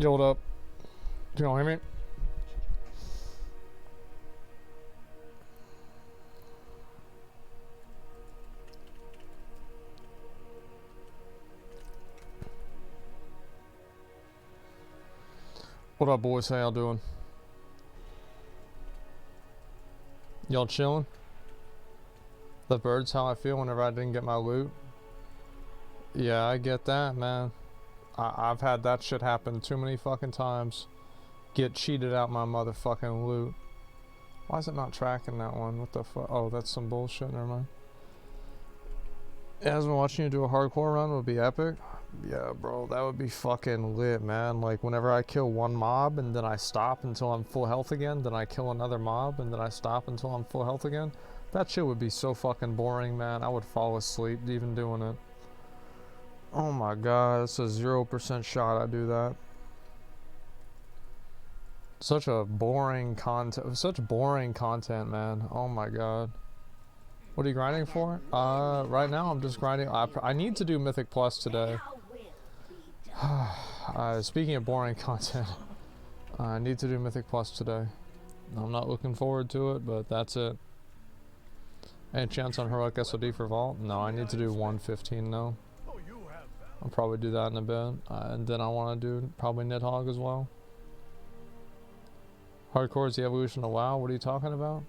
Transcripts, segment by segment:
Yo, what up? You don't hear me? What up, boys? How y'all doing? Y'all chilling? The bird's how I feel whenever I didn't get my loot. Yeah, I get that, man. I've had that shit happen too many fucking times. Get cheated out my motherfucking loot. Why is it not tracking that one? What the fuck? Oh, that's some bullshit. Never mind. As been watching you do a hardcore run would be epic. Yeah, bro, that would be fucking lit, man. Like, whenever I kill one mob and then I stop until I'm full health again, then I kill another mob and then I stop until I'm full health again. That shit would be so fucking boring, man. I would fall asleep even doing it. Oh my god, it's a 0% shot I do that. Such a boring content. Such boring content, man. Oh my god. What are you grinding for? Right now I'm just grinding. I need to do Mythic Plus today. Speaking of boring content, I need to do Mythic Plus today. I'm not looking forward to it, but that's it. Any chance on Heroic SOD for Vault? No, I need to do 115 now. I'll probably do that in a bit. And then I want to do probably Nidhogg as well. Hardcore is the evolution of WoW. What are you talking about?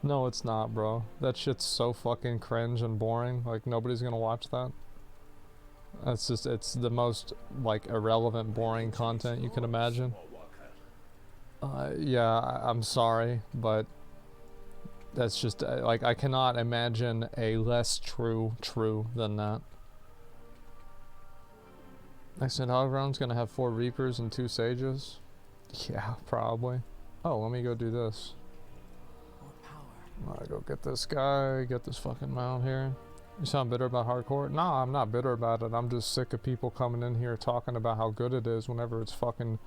No, it's not, bro. That shit's so fucking cringe and boring. Like, nobody's gonna watch that. That's just, it's the most, like, irrelevant, boring content you can imagine. Yeah, I'm sorry, but that's just, like, I cannot imagine a less true than that. Next Nidhogg round's gonna have 4 Reapers and 2 Sages. Yeah, probably. Oh, let me go do this. Alright, go get this guy, get this fucking mount here. You sound bitter about hardcore? Nah, I'm not bitter about it. I'm just sick of people coming in here talking about how good it is whenever it's fucking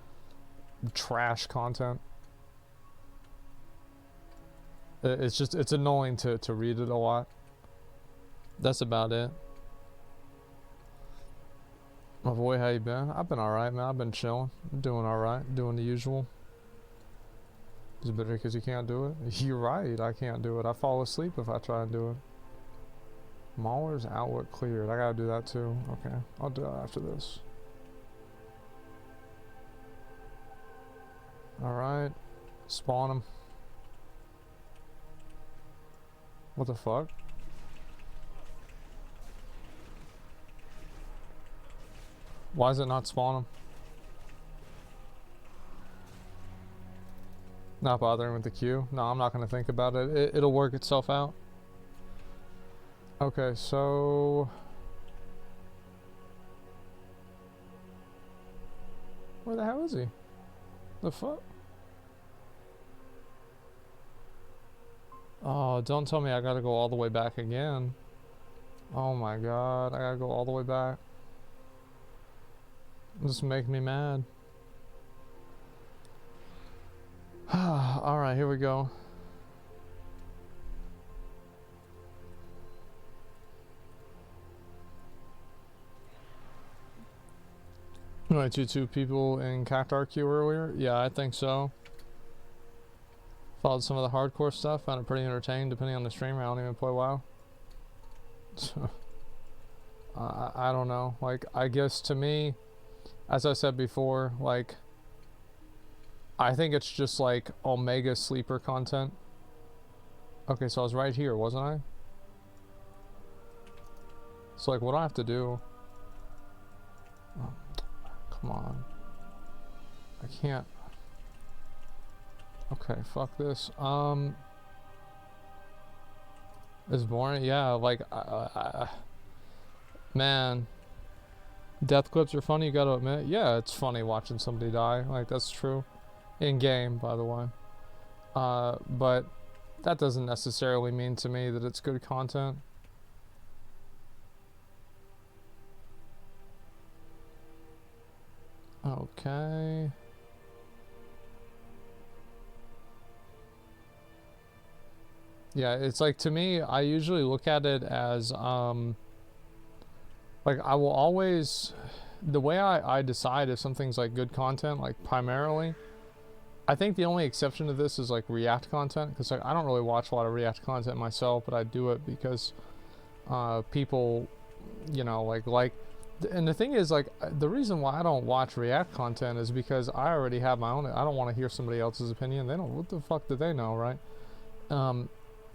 trash content. It's just, it's annoying to read it a lot. That's about it. My boy, how you been? I've been alright, man. I've been chilling. I'm doing alright. Doing the usual. Is it bitter because you can't do it? You're right, I can't do it. I fall asleep if I try and do it. Mauler's outlook cleared. I gotta do that too. Okay, I'll do that after this. Alright. Spawn him. What the fuck? Why is it not spawn him? Not bothering with the queue? No, I'm not going to think about it. It'll work itself out. Okay, so... Where the hell is he? The fuck? Oh, don't tell me I gotta go all the way back again. Oh my god, I gotta go all the way back. This make me mad. Alright, here we go. Right, you 2 people in Cactar queue earlier? Yeah, I think so. Followed some of the hardcore stuff, found it pretty entertaining depending on the streamer. I don't even play WoW. I don't know. Like, I guess to me, as I said before, like, I think it's just like Omega sleeper content. Okay, so I was right here, wasn't I? So like, what do I have to do? Oh, come on. I can't. Okay, fuck this. It's boring. Yeah, like, man. Death clips are funny, you gotta admit. Yeah, it's funny watching somebody die. Like, that's true. In game, by the way. But that doesn't necessarily mean to me that it's good content. Okay. Yeah, it's like, to me, I usually look at it as, like, like I will always, the way I decide if something's like good content, like primarily, I think the only exception to this is like React content, because like I don't really watch a lot of React content myself, but I do it because people, you know, like, and the thing is, like, the reason why I don't watch React content is because I already have my own. I don't want to hear somebody else's opinion. They don't. What the fuck do they know, right?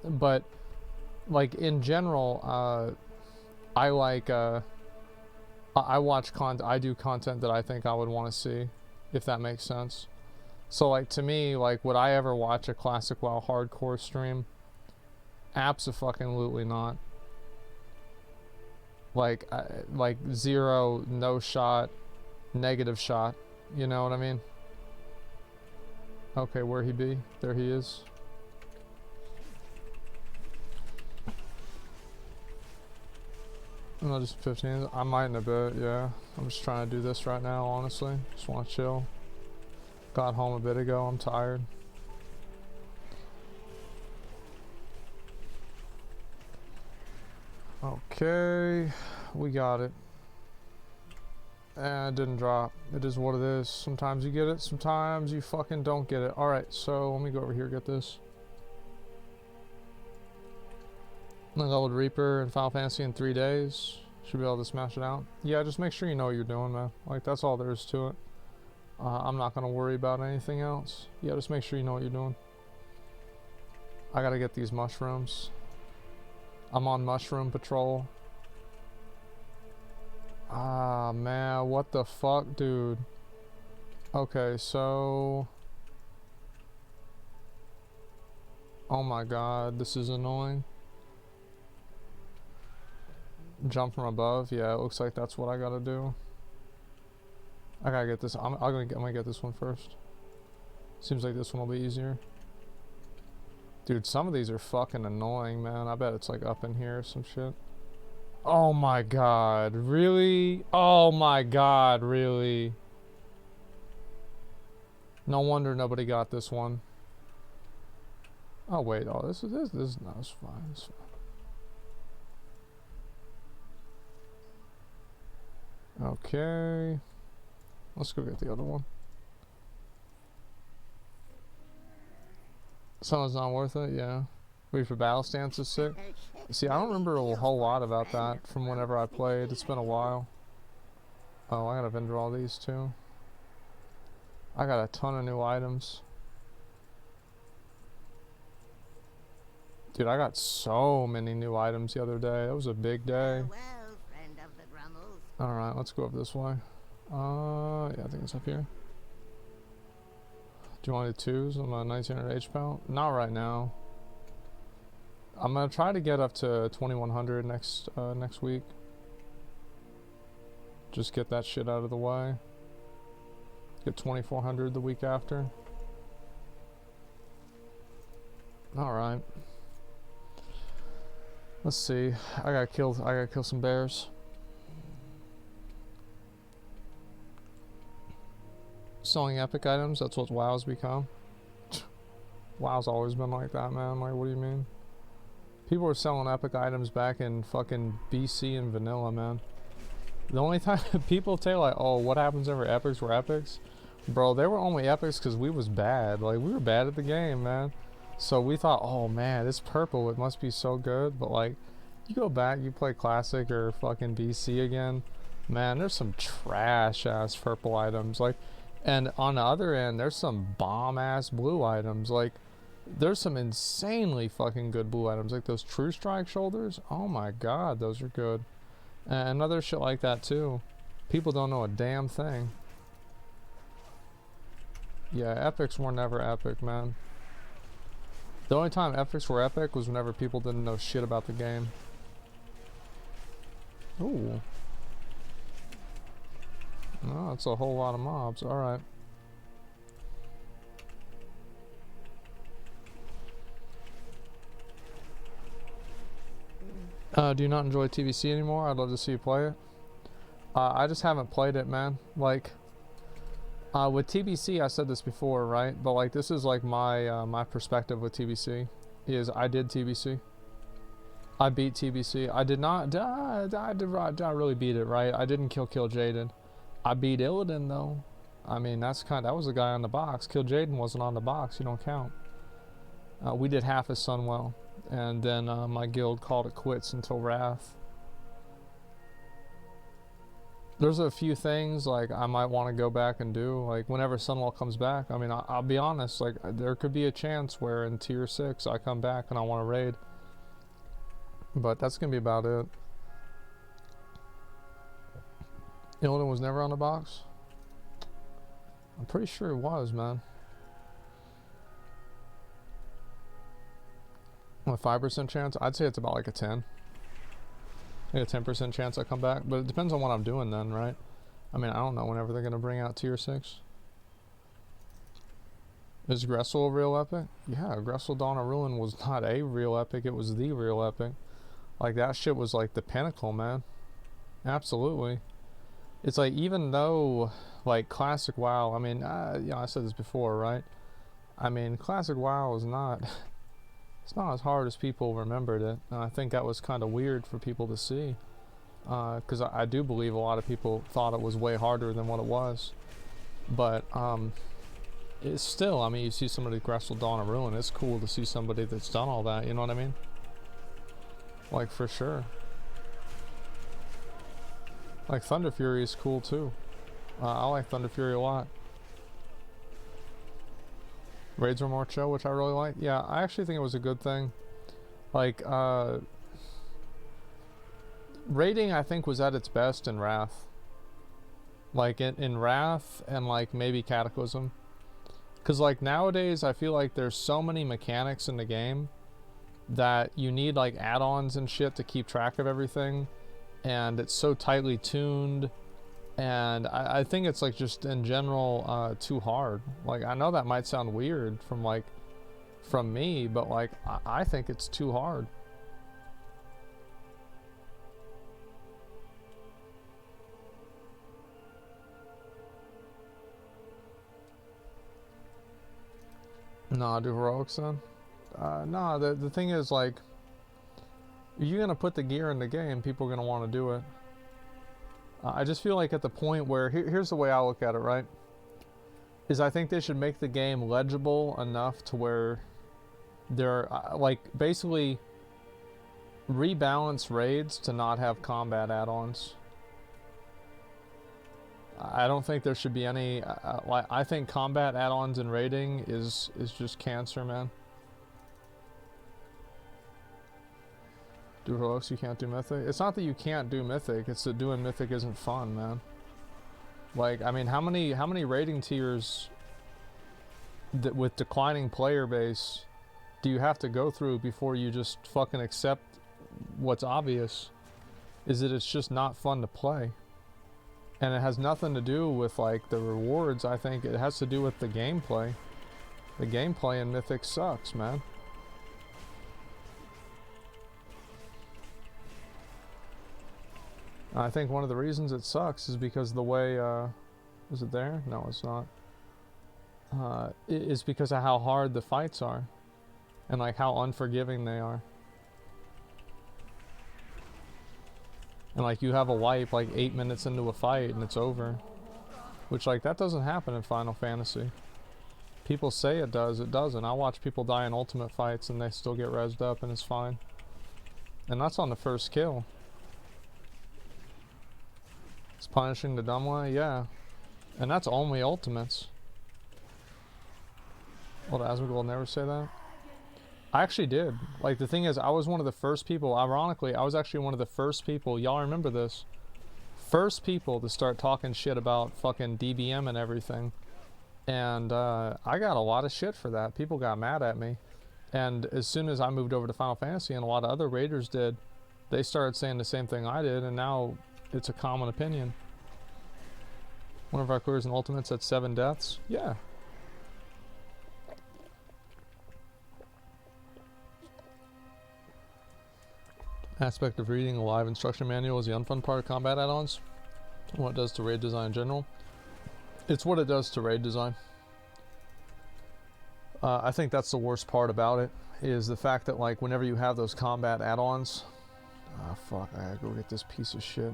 But like in general, I like I watch content. I do content that I think I would want to see, if that makes sense. So like to me, like, would I ever watch a classic WoW hardcore stream? Abso-fucking-lutely not. Like zero, no shot, negative shot. You know what I mean? Okay, where he be? There he is. No, just 15. I might in a bit, yeah. I'm just trying to do this right now, honestly. Just want to chill. Got home a bit ago. I'm tired. Okay, we got it. And it didn't drop. It is what it is. Sometimes you get it, sometimes you fucking don't get it. Alright, so let me go over here, get this. Leveled Reaper in Final Fantasy in 3 days. Should be able to smash it out. Yeah, just make sure you know what you're doing, man. Like, that's all there is to it. I'm not gonna worry about anything else. Yeah, just make sure you know what you're doing. I gotta get these mushrooms. I'm on mushroom patrol. Ah, man, what the fuck, dude? Okay, so... Oh my god, this is annoying. Jump from above? Yeah, it looks like that's what I gotta do. I gotta get this. I'm gonna get this one first. Seems like this one will be easier. Dude, some of these are fucking annoying, man. I bet it's like up in here or some shit. Oh my god, really? Oh my god, really? No wonder nobody got this one. Oh wait, oh this is no, it's fine. It's fine. Okay. Let's go get the other one. Someone's not worth it, yeah. Wait for battle stance is sick. See, I don't remember a whole lot about that from whenever I played. It's been a while. Oh, I gotta vendor all these too. I got a ton of new items. Dude, I got so many new items the other day. It was a big day. Alright, let's go up this way. Yeah, I think it's up here. Do you want to do twos? I'm at 1900 HP. Not right now. I'm gonna try to get up to 2100 next week. Just get that shit out of the way. Get 2400 the week after. Alright. Let's see. I gotta kill some bears. Selling epic items, that's what WoW's become. WoW's always been like that, man. Like, what do you mean? People were selling epic items back in fucking BC and vanilla, man. The only time people tell like, oh, what happens ever epics were epics? Bro, they were only epics because we was bad. Like, we were bad at the game, man. So we thought, oh man, it's purple, it must be so good. But like, you go back, you play classic or fucking BC again, man, there's some trash ass purple items. Like, and on the other end, there's some bomb ass blue items. Like, there's some insanely fucking good blue items. Like those True Strike shoulders. Oh my god, those are good. And other shit like that too. People don't know a damn thing. Yeah, epics were never epic, man. The only time epics were epic was whenever people didn't know shit about the game. Ooh. No, that's a whole lot of mobs. Alright. Do you not enjoy TBC anymore? I'd love to see you play it. I just haven't played it, man. Like, with TBC, I said this before, right? But like, this is like my my perspective with TBC. Is I did TBC. I beat TBC. I did not. Did I really beat it, right? I didn't kill Jaden. I beat Illidan though. I mean, that was the guy on the box. Kill Jaden wasn't on the box. You don't count. We did half as Sunwell, and then my guild called it quits until Wrath. There's a few things like I might want to go back and do, like whenever Sunwell comes back. I mean, I'll be honest, like there could be a chance where in tier 6 I come back and I want to raid, but that's gonna be about it. Illidan was never on the box. I'm pretty sure it was, man. A 5% chance? I'd say it's about like a 10. Like a 10% chance I come back, but it depends on what I'm doing then, right? I mean, I don't know whenever they're gonna bring out tier 6. Is Gressel a real epic? Yeah, Gressel Dawn of Ruin was not a real epic, it was the real epic. Like that shit was like the pinnacle, man. Absolutely. It's like, even though like classic WoW, I mean, you know, I said this before, right? I mean, classic WoW is not it's not as hard as people remembered it, and I think that was kind of weird for people to see, because I do believe a lot of people thought it was way harder than what it was, but it's still, I mean, you see somebody Gressel Dawn of Ruin, it's cool to see somebody that's done all that, you know what I mean? Like, for sure. Like, Thunder Fury is cool too. I like Thunder Fury a lot. Raids were more chill, which I really like. Yeah, I actually think it was a good thing. Like, raiding I think was at its best in Wrath. Like in Wrath and like maybe Cataclysm. Cause like nowadays I feel like there's so many mechanics in the game that you need like add-ons and shit to keep track of everything. And it's so tightly tuned. And I think it's like just in general too hard. Like, I know that might sound weird from me, but like I think it's too hard. Nah, do heroics then? Nah, the thing is, like, if you're gonna put the gear in the game, people are gonna want to do it. I just feel like at the point where, here's the way I look at it, right? Is I think they should make the game legible enough to where they're, like, basically rebalance raids to not have combat add-ons. I don't think there should be any, like, I think combat add-ons in raiding is just cancer, man. Do heroics, you can't do mythic? It's not that you can't do mythic, it's that doing mythic isn't fun, man. Like, I mean, how many rating tiers that with declining player base do you have to go through before you just fucking accept what's obvious? Is that it's just not fun to play. And it has nothing to do with like the rewards, I think it has to do with the gameplay. The gameplay in mythic sucks, man. I think one of the reasons it sucks is because the way, is it there? No, it's not. It's because of how hard the fights are. And like how unforgiving they are. And like you have a wipe like 8 minutes into a fight and it's over. Which like that doesn't happen in Final Fantasy. People say it does, it doesn't. I watch people die in ultimate fights and they still get rezzed up and it's fine. And that's on the first kill. It's punishing the dumb way, yeah. And that's only ultimates. Well, Asmongold will never say that. I actually did. Like, the thing is, I was one of the first people, ironically, I was actually one of the first people, y'all remember this, first people to start talking shit about fucking DBM and everything. And I got a lot of shit for that. People got mad at me. And as soon as I moved over to Final Fantasy, and a lot of other raiders did, they started saying the same thing I did, and now it's a common opinion. One of our clears and ultimates at 7 deaths? Yeah. Aspect of reading a live instruction manual is the unfun part of combat add-ons. What it does to raid design in general. It's what it does to raid design. I think that's the worst part about it, is the fact that like whenever you have those combat add-ons, ah fuck, I gotta go get this piece of shit.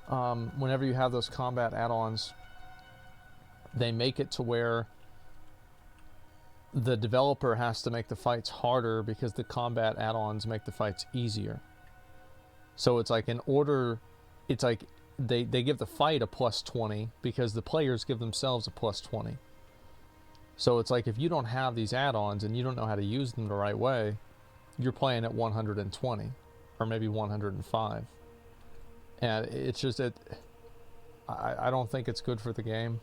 Whenever you have those combat add-ons, they make it to where the developer has to make the fights harder because the combat add-ons make the fights easier. So it's like in order, it's like they give the fight a +20 because the players give themselves a +20. So it's like if you don't have these add-ons and you don't know how to use them the right way, you're playing at 120 or maybe 105. And it's just, I don't think it's good for the game.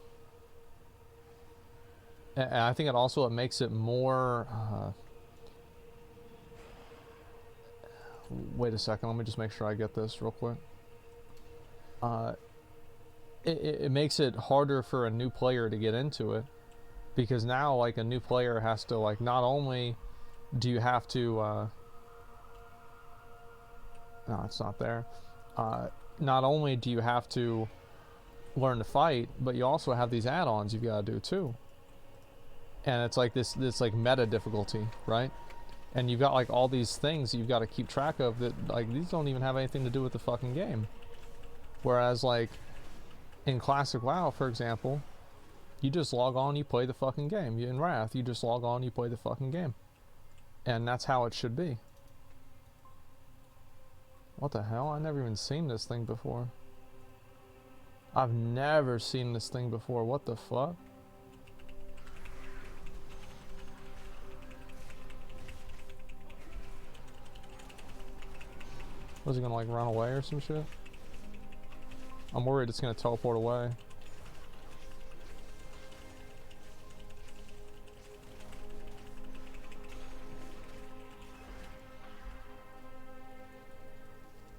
And I think it also, it makes it more, wait a second, let me just make sure I get this real quick. It makes it harder for a new player to get into it, because now like a new player has to, like, not only do you have to, no, it's not there. Not only do you have to learn to fight, but you also have these add-ons you've got to do too. And it's like this like meta difficulty, right? And you've got like all these things you've got to keep track of that, like, these don't even have anything to do with the fucking game. Whereas like in classic WoW, for example, you just log on, you play the fucking game. In Wrath, you just log on, you play the fucking game. And that's how it should be. What the hell? I've never even seen this thing before. I've never seen this thing before. What the fuck? Was he gonna like run away or some shit? I'm worried it's gonna teleport away.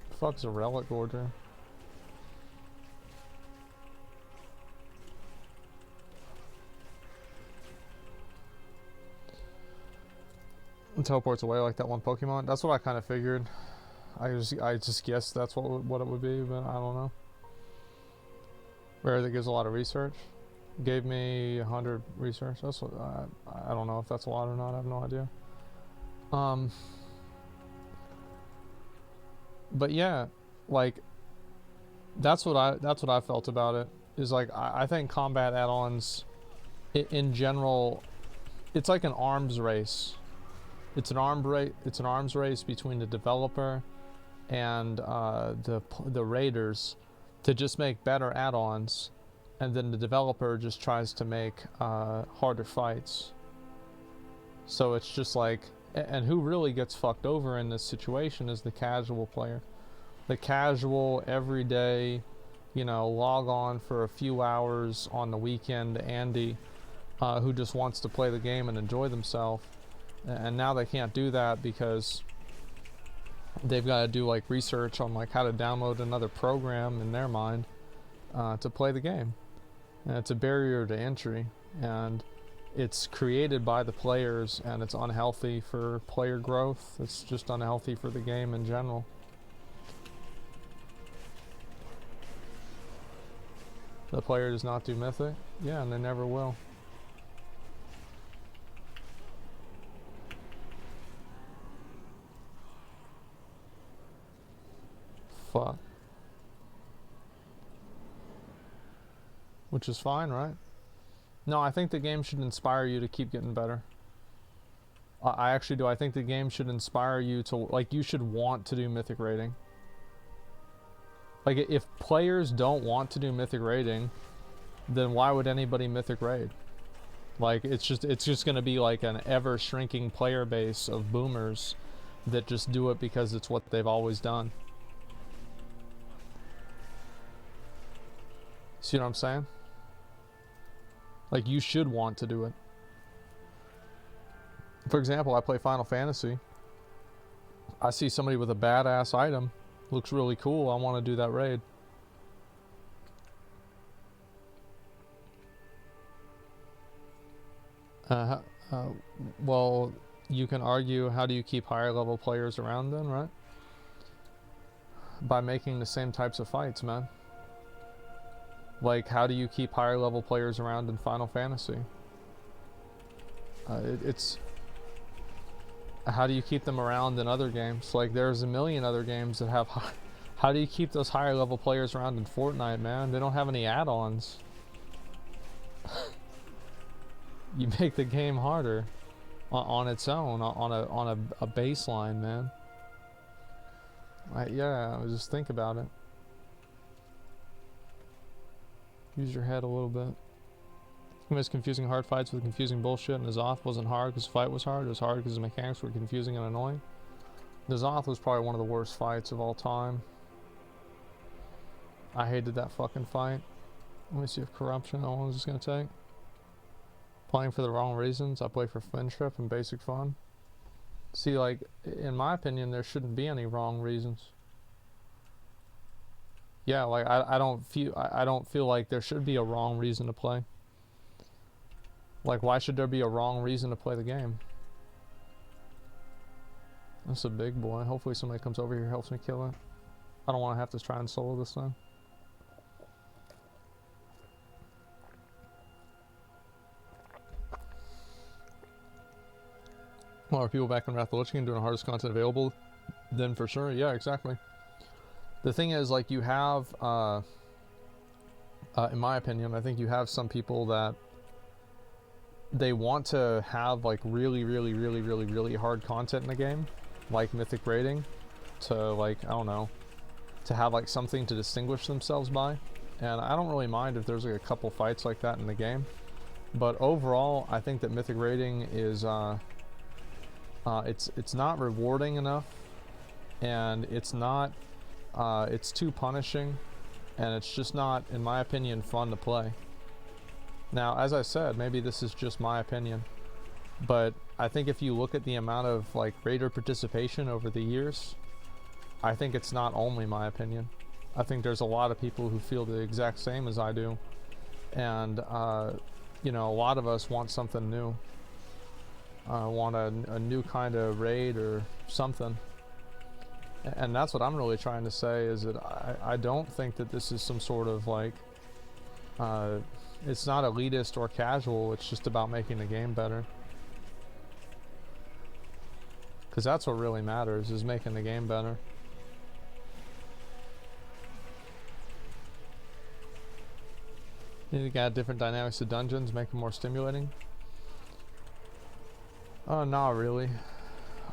The fuck's a relic gorger? It teleports away like that one Pokemon. That's what I kind of figured. I just guessed that's what it would be, but I don't know. Rare that gives a lot of research. Gave me 100 research. That's what I don't know if that's a lot or not. I have no idea. But yeah, like that's what I felt about it. Is like I think combat add-ons in general, it's like an arms race. It's an arms race between the developer and the raiders to just make better add-ons, and then the developer just tries to make harder fights. So it's just like, and who really gets fucked over in this situation is the casual player. The casual, everyday, you know, log on for a few hours on the weekend Andy, who just wants to play the game and enjoy themselves. And now they can't do that because they've got to do like research on like how to download another program in their mind to play the game. And it's a barrier to entry, and it's created by the players, and it's unhealthy for player growth. It's just unhealthy for the game in general. The player does not do Mythic? Yeah, and they never will. Fuck. Which is fine, right? No, I think the game should inspire you to keep getting better. I actually do. I think the game should inspire you to, like, you should want to do Mythic raiding. Like, if players don't want to do Mythic raiding, then why would anybody Mythic raid? Like, it's just gonna be like an ever shrinking player base of boomers that just do it because it's what they've always done. See what I'm saying? Like, you should want to do it. For example, I play Final Fantasy. I see somebody with a badass item, looks really cool, I want to do that raid. Well, you can argue, how do you keep higher level players around then, right? By making the same types of fights, man. Like, how do you keep higher level players around in Final Fantasy? How do you keep them around in other games? Like, there's a million other games that have high, how do you keep those higher level players around in Fortnite, man? They don't have any add-ons. You make the game harder on its own, on a baseline, man. Yeah, just think about it. Use your head a little bit. He was confusing hard fights with confusing bullshit, and N'Zoth wasn't hard because the fight was hard. It was hard because the mechanics were confusing and annoying. N'Zoth was probably one of the worst fights of all time. I hated that fucking fight. Let me see if corruption, how long is this gonna take? Playing for the wrong reasons. I play for friendship and basic fun. See, like, in my opinion, there shouldn't be any wrong reasons. Yeah, like, I don't feel like there should be a wrong reason to play. Like, why should there be a wrong reason to play the game? That's a big boy. Hopefully somebody comes over here and helps me kill it. I don't want to have to try and solo this thing. Well, are people back in Wrath of the Lich King doing the hardest content available? Then for sure, yeah, exactly. The thing is, like, you have, in my opinion, I think you have some people that they want to have like really hard content in the game, like mythic rating, to like, I don't know, to have like something to distinguish themselves by. And I don't really mind if there's like a couple fights like that in the game, but overall I think that mythic rating is it's not rewarding enough, and it's not it's too punishing, and it's just not, in my opinion, fun to play. Now, as I said, maybe this is just my opinion, but I think if you look at the amount of like raider participation over the years, I think it's not only my opinion. I think there's a lot of people who feel the exact same as I do, and you know, a lot of us want something new, want a new kind of raid or something. And that's what I'm really trying to say, is that I don't think that this is some sort of like it's not elitist or casual. It's just about making the game better, because that's what really matters, is making the game better. You need to add different dynamics to dungeons, make them more stimulating. Not really.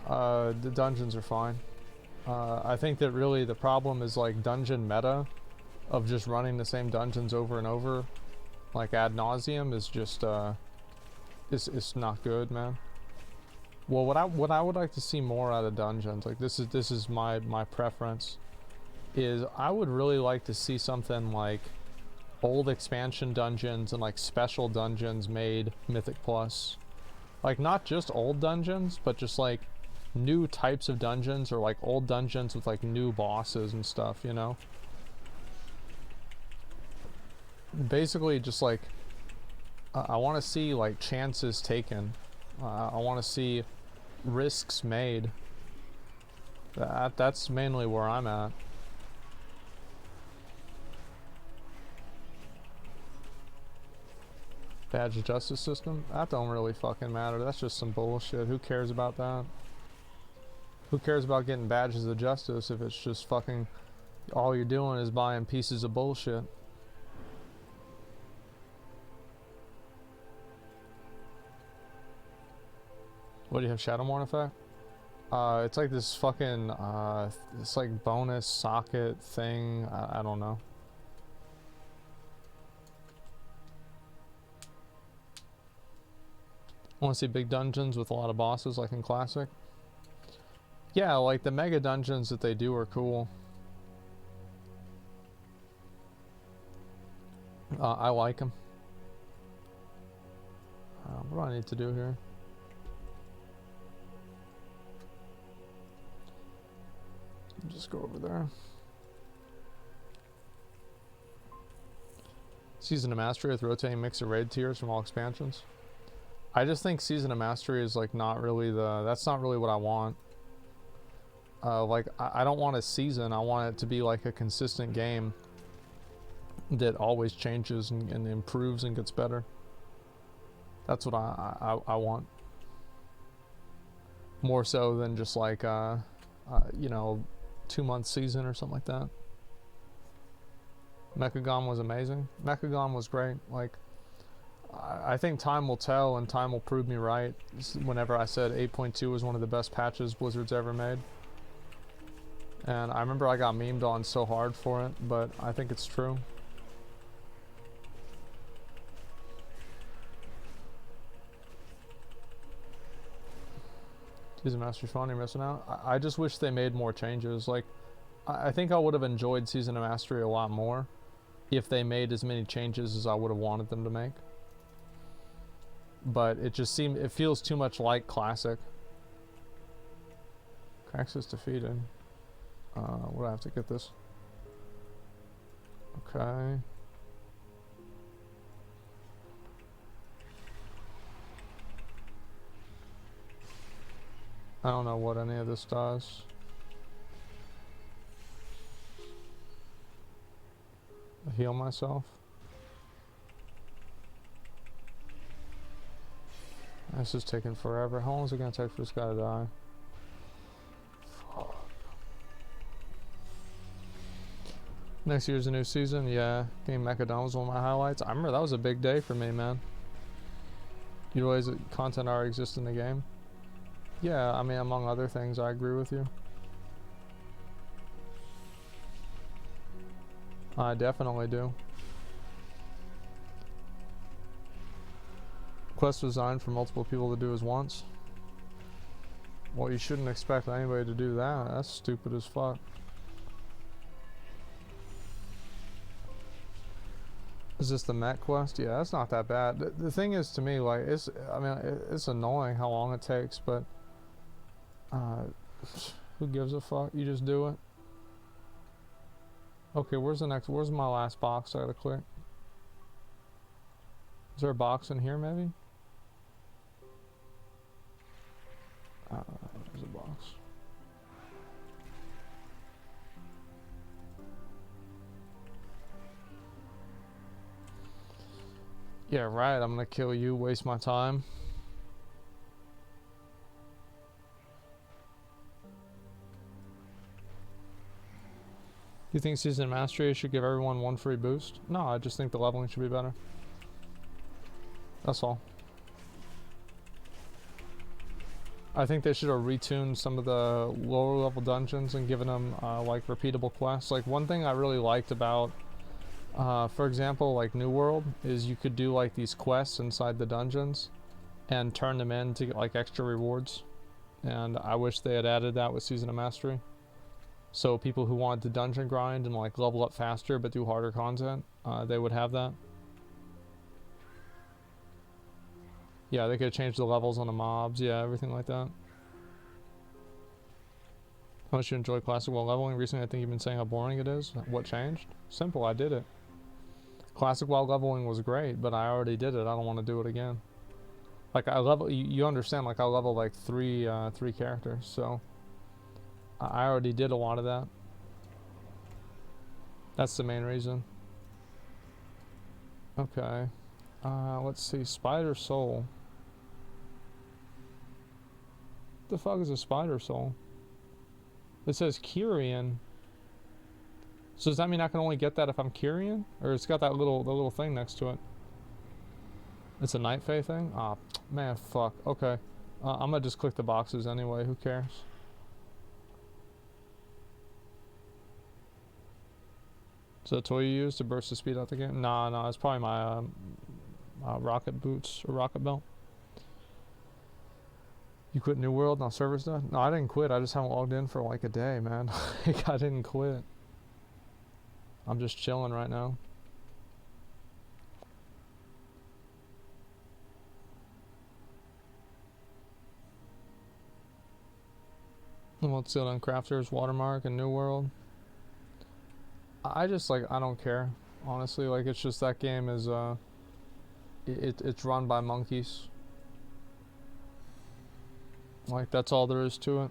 The dungeons are fine. I think that really the problem is like dungeon meta of just running the same dungeons over and over, like ad nauseum, is just it's not good, man. Well, what I would like to see more out of dungeons, like this is my preference, is I would really like to see something like old expansion dungeons and like special dungeons made Mythic Plus. Like, not just old dungeons, but just like new types of dungeons, or like old dungeons with like new bosses and stuff, you know? Basically just like I want to see like chances taken. I want to see risks made. That's mainly where I'm at. Badge of justice system? That don't really fucking matter. That's just some bullshit. Who cares about that? Who cares about getting badges of justice if it's just fucking all you're doing is buying pieces of bullshit? What do you have, Shadowmourne effect? It's like this fucking it's like bonus socket thing. I don't know. Want to see big dungeons with a lot of bosses like in Classic? Yeah, like the mega dungeons that they do are cool. I like them. What do I need to do here? Just go over there. Season of Mastery with rotating mix of raid tiers from all expansions. I just think Season of Mastery is like not really that's not really what I want. Like I don't want a season. I want it to be like a consistent game that always changes and improves and gets better. That's what I want. more so than just like you know, 2-month season or something like that. Mechagon was amazing. Mechagon was great. Like, I think time will tell and time will prove me right. Whenever I said 8.2 was one of the best patches Blizzard's ever made. And I remember I got memed on so hard for it, but I think it's true. Season Mastery fun, you're missing out. I just wish they made more changes. Like, I think I would have enjoyed Season of Mastery a lot more if they made as many changes as I would have wanted them to make. But it just seemed, it feels too much like Classic. Craxus defeated. Would I have to get this? Okay. I don't know what any of this does. Heal myself. This is taking forever. How long is it gonna take for this guy to die? Fuck. Next year's a new season. Yeah, Game Mechadon was one of my highlights. I remember that was a big day for me, man. You realize that content already exists in the game? Yeah, I mean, among other things, I agree with you. I definitely do. Quest designed for multiple people to do as once. Well, you shouldn't expect anybody to do that. That's stupid as fuck. Is this the Met quest? Yeah, that's not that bad. The thing is, to me, like, I mean, it's annoying how long it takes, but who gives a fuck? You just do it. Okay, where's my last box I gotta click? Is there a box in here, maybe? There's a box. Yeah, right, I'm gonna kill you, waste my time. Do you think Season Mastery should give everyone one free boost? No, I just think the leveling should be better. That's all. I think they should have retuned some of the lower level dungeons and given them like repeatable quests. Like, one thing I really liked about for example, like New World, is you could do like these quests inside the dungeons and turn them in to get like extra rewards. And I wish they had added that with Season of Mastery. So people who wanted to dungeon grind and like level up faster but do harder content, they would have that. Yeah, they could change the levels on the mobs, yeah, everything like that. How much you enjoy Classic WoW leveling? Recently I think you've been saying how boring it is. What changed? Simple, I did it. Classic WoW leveling was great, but I already did it. I don't want to do it again. Like, I level, you understand, like I level like three characters, so I already did a lot of that. That's the main reason. Okay. Let's see. Spider Soul. What the fuck is a Spider Soul? It says Kyrian. So does that mean I can only get that if I'm Kyrian? Or it's got that little thing next to it. It's a Night Fae thing? Ah, man, fuck. Okay. I'm gonna just click the boxes anyway. Who cares? Is that a toy you use to burst the speed out the game? Nah, it's probably my rocket boots or rocket belt. You quit New World, now server's done? No, I didn't quit. I just haven't logged in for like a day, man. Like, I didn't quit. I'm just chilling right now. What's it on Crafters, Watermark, and New World? I just, like, I don't care. Honestly, like, it's just that game is, it's run by monkeys. Like, that's all there is to it.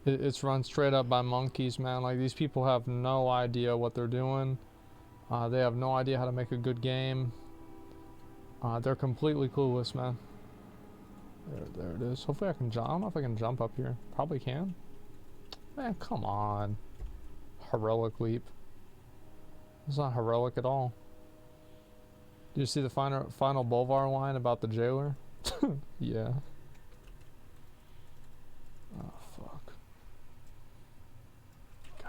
It's run straight up by monkeys, man. Like, these people have no idea what they're doing. They have no idea how to make a good game. They're completely clueless, man. There it is. Hopefully I can jump. I don't know if I can jump up here. Probably can. Man, come on. Heroic leap. It's not heroic at all. Did you see the final Bolvar line about the jailer? Yeah. Oh, fuck.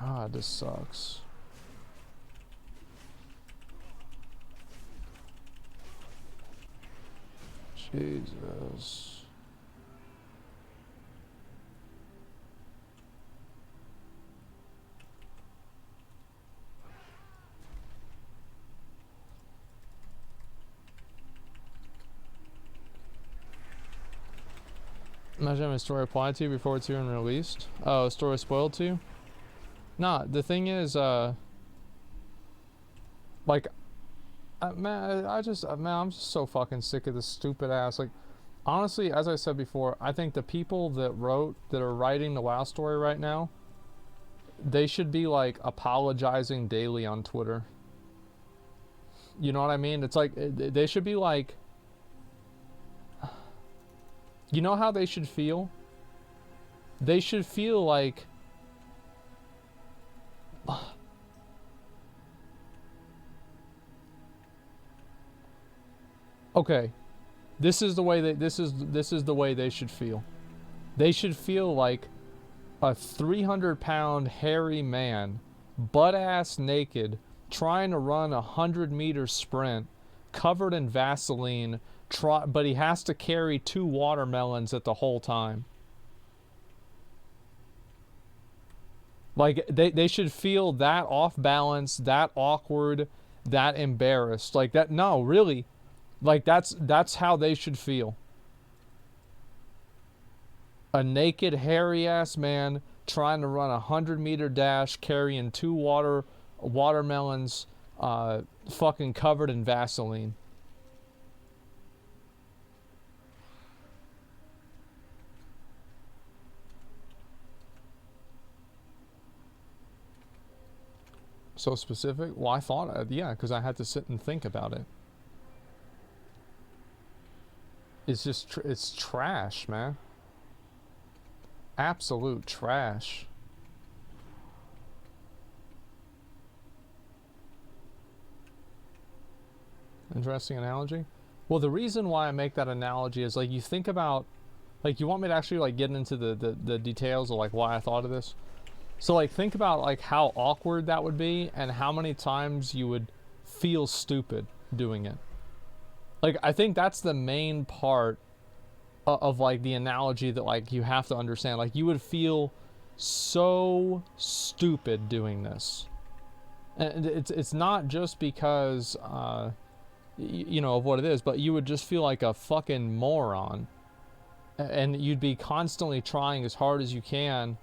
God, this sucks. Jesus. Imagine having a story applied to you before it's even released. Oh, a story spoiled to you? Nah, the thing is, like, man, I'm just so fucking sick of this stupid ass. Like, honestly, as I said before, I think the people that are writing the WoW story right now, they should be like apologizing daily on Twitter. You know what I mean? It's like, they should be like, you know how they should feel? They should feel like, okay, this is the way this is the way they should feel. They should feel like a 300-pound hairy man, butt-ass naked, trying to run a 100-meter sprint, covered in Vaseline, but he has to carry 2 watermelons at the whole time. Like, they should feel that off balance, that awkward, that embarrassed. Like, that, no, really. Like, that's how they should feel. A naked, hairy-ass man trying to run a 100-meter dash, carrying 2 watermelons, fucking covered in Vaseline. So specific? Well, I thought, yeah, because I had to sit and think about it. It's just, it's trash, man. Absolute trash. Interesting analogy. Well, the reason why I make that analogy is, like, you think about, like, you want me to actually, like, get into the details of, like, why I thought of this? So, like, think about, like, how awkward that would be and how many times you would feel stupid doing it. Like, I think that's the main part of like, the analogy that, like, you have to understand. Like, you would feel so stupid doing this. And it's not just because, you know, of what it is, but you would just feel like a fucking moron. And you'd be constantly trying as hard as you can,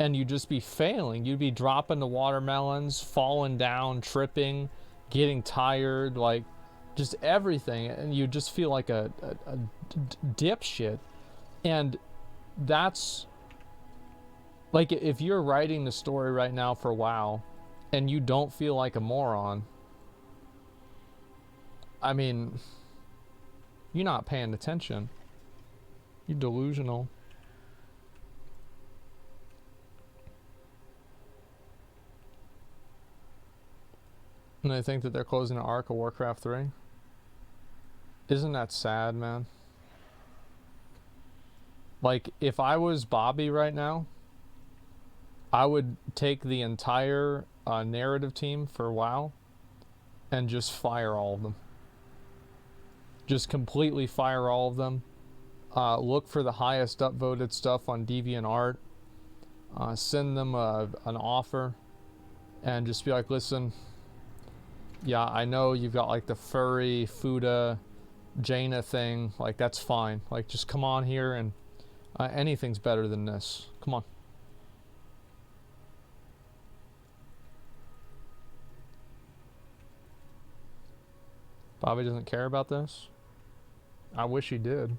and you'd just be failing. You'd be dropping the watermelons, falling down, tripping, getting tired, like, just everything. And you just feel like a dipshit. And that's, like, if you're writing the story right now for WoW, and you don't feel like a moron, I mean, you're not paying attention. You're delusional. And they think that they're closing an arc of Warcraft 3. Isn't that sad, man? Like, if I was Bobby right now, I would take the entire narrative team for WoW and just fire all of them. Just completely fire all of them. Look for the highest upvoted stuff on DeviantArt. Send them an offer and just be like, listen, yeah, I know you've got, like, the furry Fuda Jaina thing, like, that's fine, like, just come on here, and anything's better than this. Come on. Bobby doesn't care about this? I wish he did.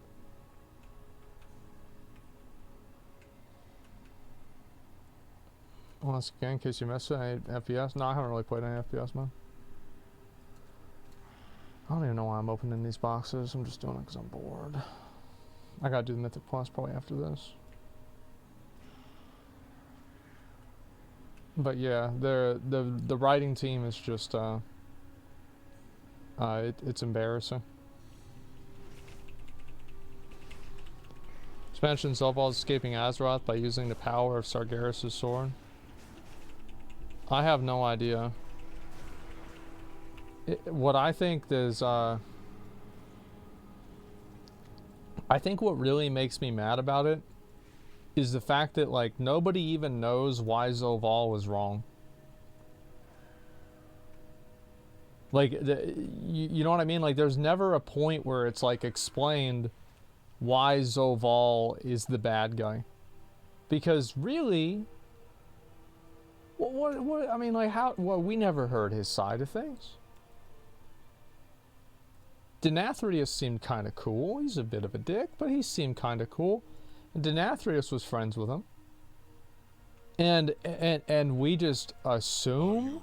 Once again, in case you missed it, any FPS? No, I haven't really played any FPS, man. I don't even know why I'm opening these boxes. I'm just doing it because I'm bored. I gotta do the Mythic Plus probably after this. But yeah, the writing team is just it's embarrassing. Expansion Zelval's escaping Azeroth by using the power of Sargeras' sword. I have no idea. What I think is I think what really makes me mad about it is the fact that, like, nobody even knows why Zoval was wrong. Like, you know what I mean? Like, there's never a point where it's, like, explained why Zoval is the bad guy. Because, really, what I mean, like, how, well, we never heard his side of things. Denathrius seemed kind of cool. He's a bit of a dick, but he seemed kind of cool. Denathrius was friends with him, and we just assume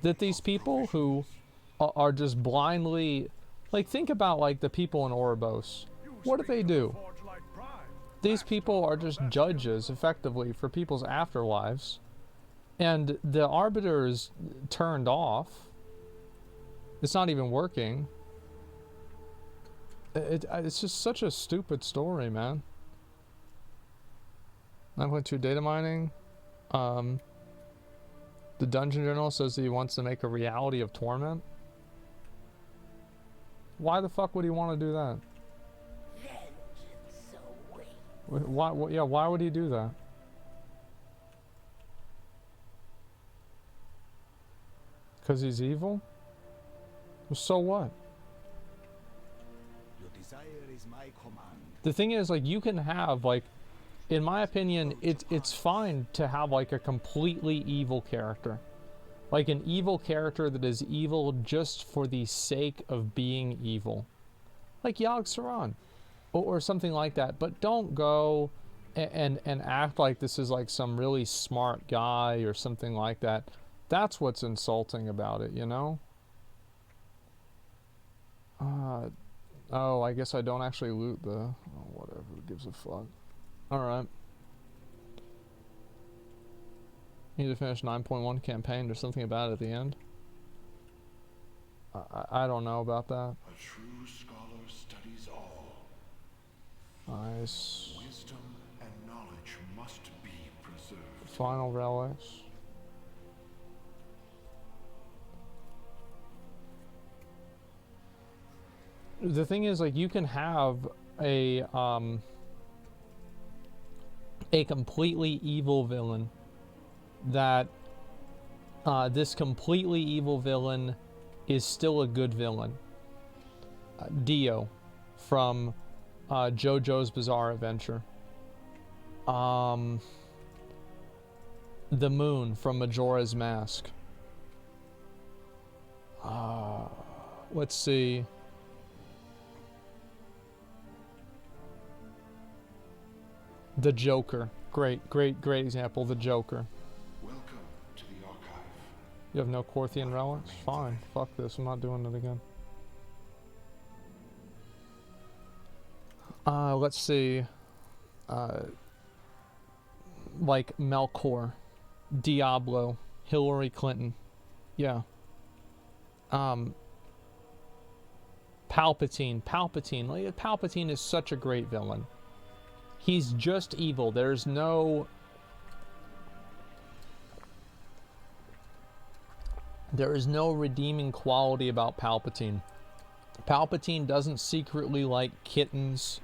that these people who are just blindly, like, think about, like, the people in Oribos. What do? These people are just judges, effectively, for people's afterlives, and the Arbiter is turned off. It's not even working. It's just such a stupid story, man. 9.2 data mining. The Dungeon General says that he wants to make a reality of Torment. Why the fuck would he want to do that? Why, yeah, why would he do that? Because he's evil? So what? Your desire is my command. The thing is, like, you can have, like, in my opinion, it's fine to have, like, a completely evil character. Like, an evil character that is evil just for the sake of being evil. Like Yogg-Saron. Or something like that. But don't go and act like this is, like, some really smart guy or something like that. That's what's insulting about it, you know? Oh, I guess I don't actually loot the... Oh, whatever, who gives a fuck. Alright. Need to finish 9.1 campaign. There's something about it at the end. I don't know about that. A true scholar studies all. Nice. Wisdom and knowledge must be preserved. Final relics. The thing is, like, you can have a completely evil villain that this completely evil villain is still a good villain. Dio from JoJo's Bizarre Adventure. The Moon from Majora's Mask. Let's see. The Joker. Great example. The Joker. Welcome to the archive. You have no Korthian relics? Fine. Fuck this. I'm not doing it again. Let's see. Like Melkor, Diablo, Hillary Clinton. Yeah. Palpatine. Like, Palpatine is such a great villain. He's just evil. There's no There is no redeeming quality about Palpatine. Palpatine doesn't secretly like kittens.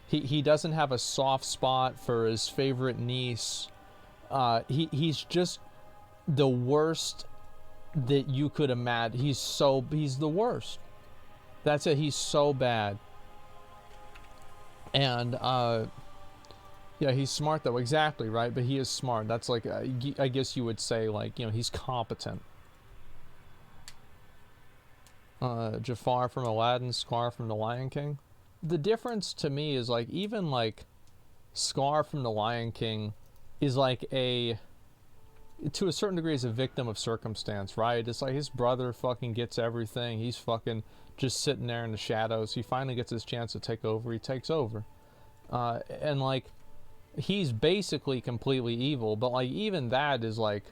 He doesn't have a soft spot for his favorite niece. He's just the worst that you could imagine. He's the worst. That's it. He's so bad. And yeah, he's smart though. Exactly, right? But he is smart. That's like, I guess you would say, like, you know, he's competent. Jafar from Aladdin, Scar from The Lion King. The difference to me is, like, even like Scar from The Lion King is like a to a certain degree, is a victim of circumstance, right? It's like his brother fucking gets everything. He's fucking just sitting there in the shadows. He finally gets his chance to take over. He takes over. And like, he's basically completely evil, but like, even that is like,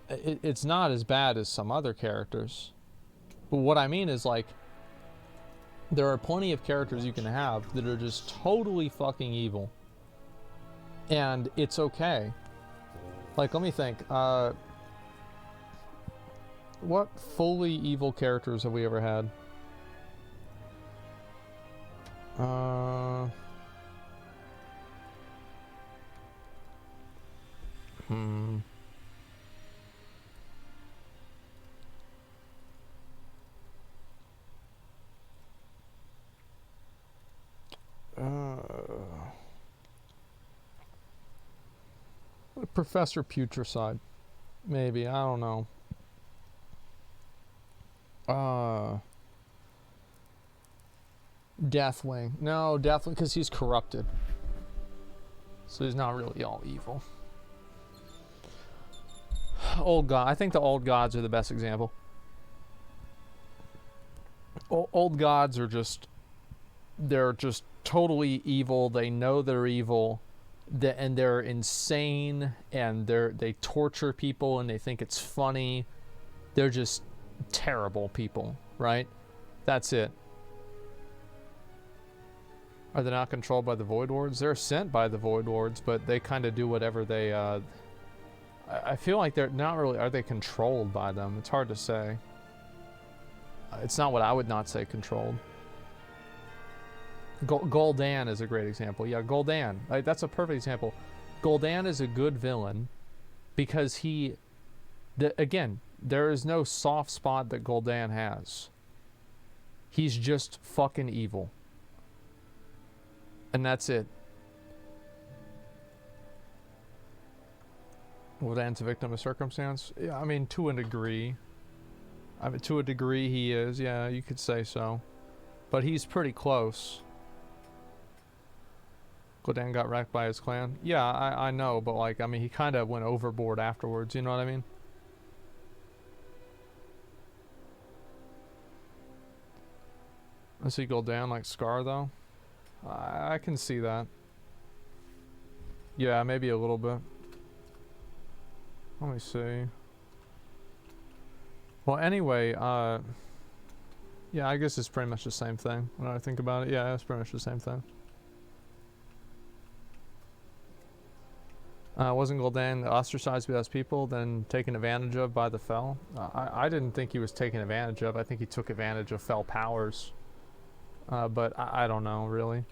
it's not as bad as some other characters. But what I mean is, like, there are plenty of characters you can have that are just totally fucking evil. And it's okay. Like, let me think. What fully evil characters have we ever had? Professor Putricide. Maybe, I don't know. Deathwing. No, Deathwing, because he's corrupted. So he's not really all evil. Old God. I think the old gods are the best example. Old gods are just... They're just totally evil. They know they're evil. And they're insane. And they torture people and they think it's funny. They're just terrible people, right? That's it. Are they not controlled by the Void Lords? They're sent by the Void Lords, but they kind of do whatever they... I feel like they're not really... Are they controlled by them? It's hard to say. It's not what I would not say controlled. Gul'dan is a great example. Yeah, Gul'dan. Like, that's a perfect example. Gul'dan is a good villain because he... again, there is no soft spot that Gul'dan has. He's just fucking evil. And that's it. Gul'dan's a victim of circumstance? Yeah, I mean, to a degree. I mean, to a degree he is. Yeah, you could say so. But he's pretty close. Gul'dan got wrecked by his clan? Yeah, I know, but like, I mean, he kind of went overboard afterwards, you know what I mean? I see Gul'dan like Scar, though. I can see that. Yeah, maybe a little bit. Let me see. Well, anyway, yeah, I guess it's pretty much the same thing when I think about it. Yeah, it's pretty much the same thing. Wasn't Gul'dan ostracized by those people, then taken advantage of by the Fel? I didn't think he was taken advantage of. I think he took advantage of Fel powers. But I don't know, really.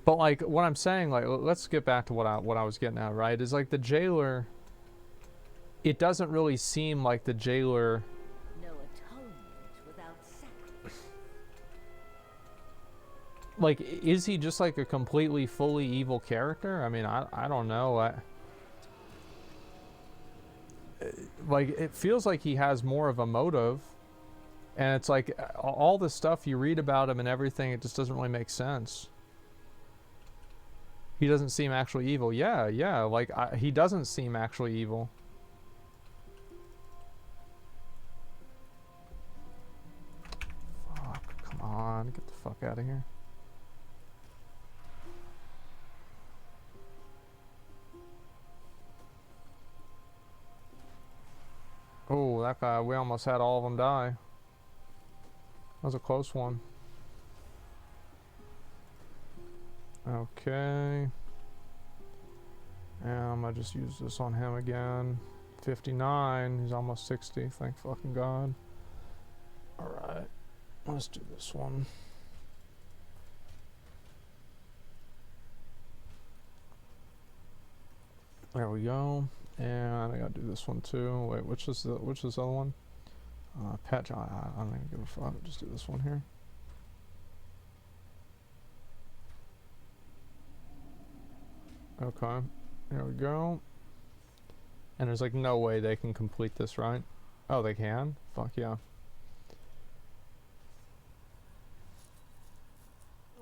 But like, what I'm saying, like, let's get back to what I was getting at, right? Is like the jailer... It doesn't really seem like the jailer... No atonement without sacrifice. Like, is he just like a completely, fully evil character? I mean, I don't know. Like, it feels like he has more of a motive. And it's like, all the stuff you read about him and everything, it just doesn't really make sense. He doesn't seem actually evil. Yeah, like, he doesn't seem actually evil. Fuck, come on, get the fuck out of here. Oh, that guy, we almost had all of them die. That was a close one. Okay. And I'm gonna just use this on him again. 59, he's almost 60, thank fucking God. Alright, let's do this one. There we go. And I gotta do this one too. Wait, which is the other one? Patch. I don't even give a fuck. Just do this one here. Okay, there we go. And there's like no way they can complete this, right? Oh, they can? Fuck yeah.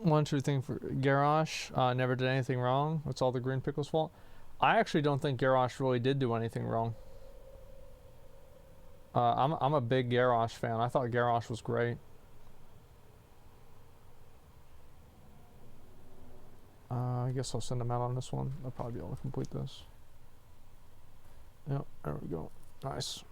One true thing for Garrosh, never did anything wrong. It's all the Green Pickle's fault. I actually don't think Garrosh really did do anything wrong. I'm a big Garrosh fan. I thought Garrosh was great. I guess I'll send him out on this one. I'll probably be able to complete this. Yep, there we go. Nice.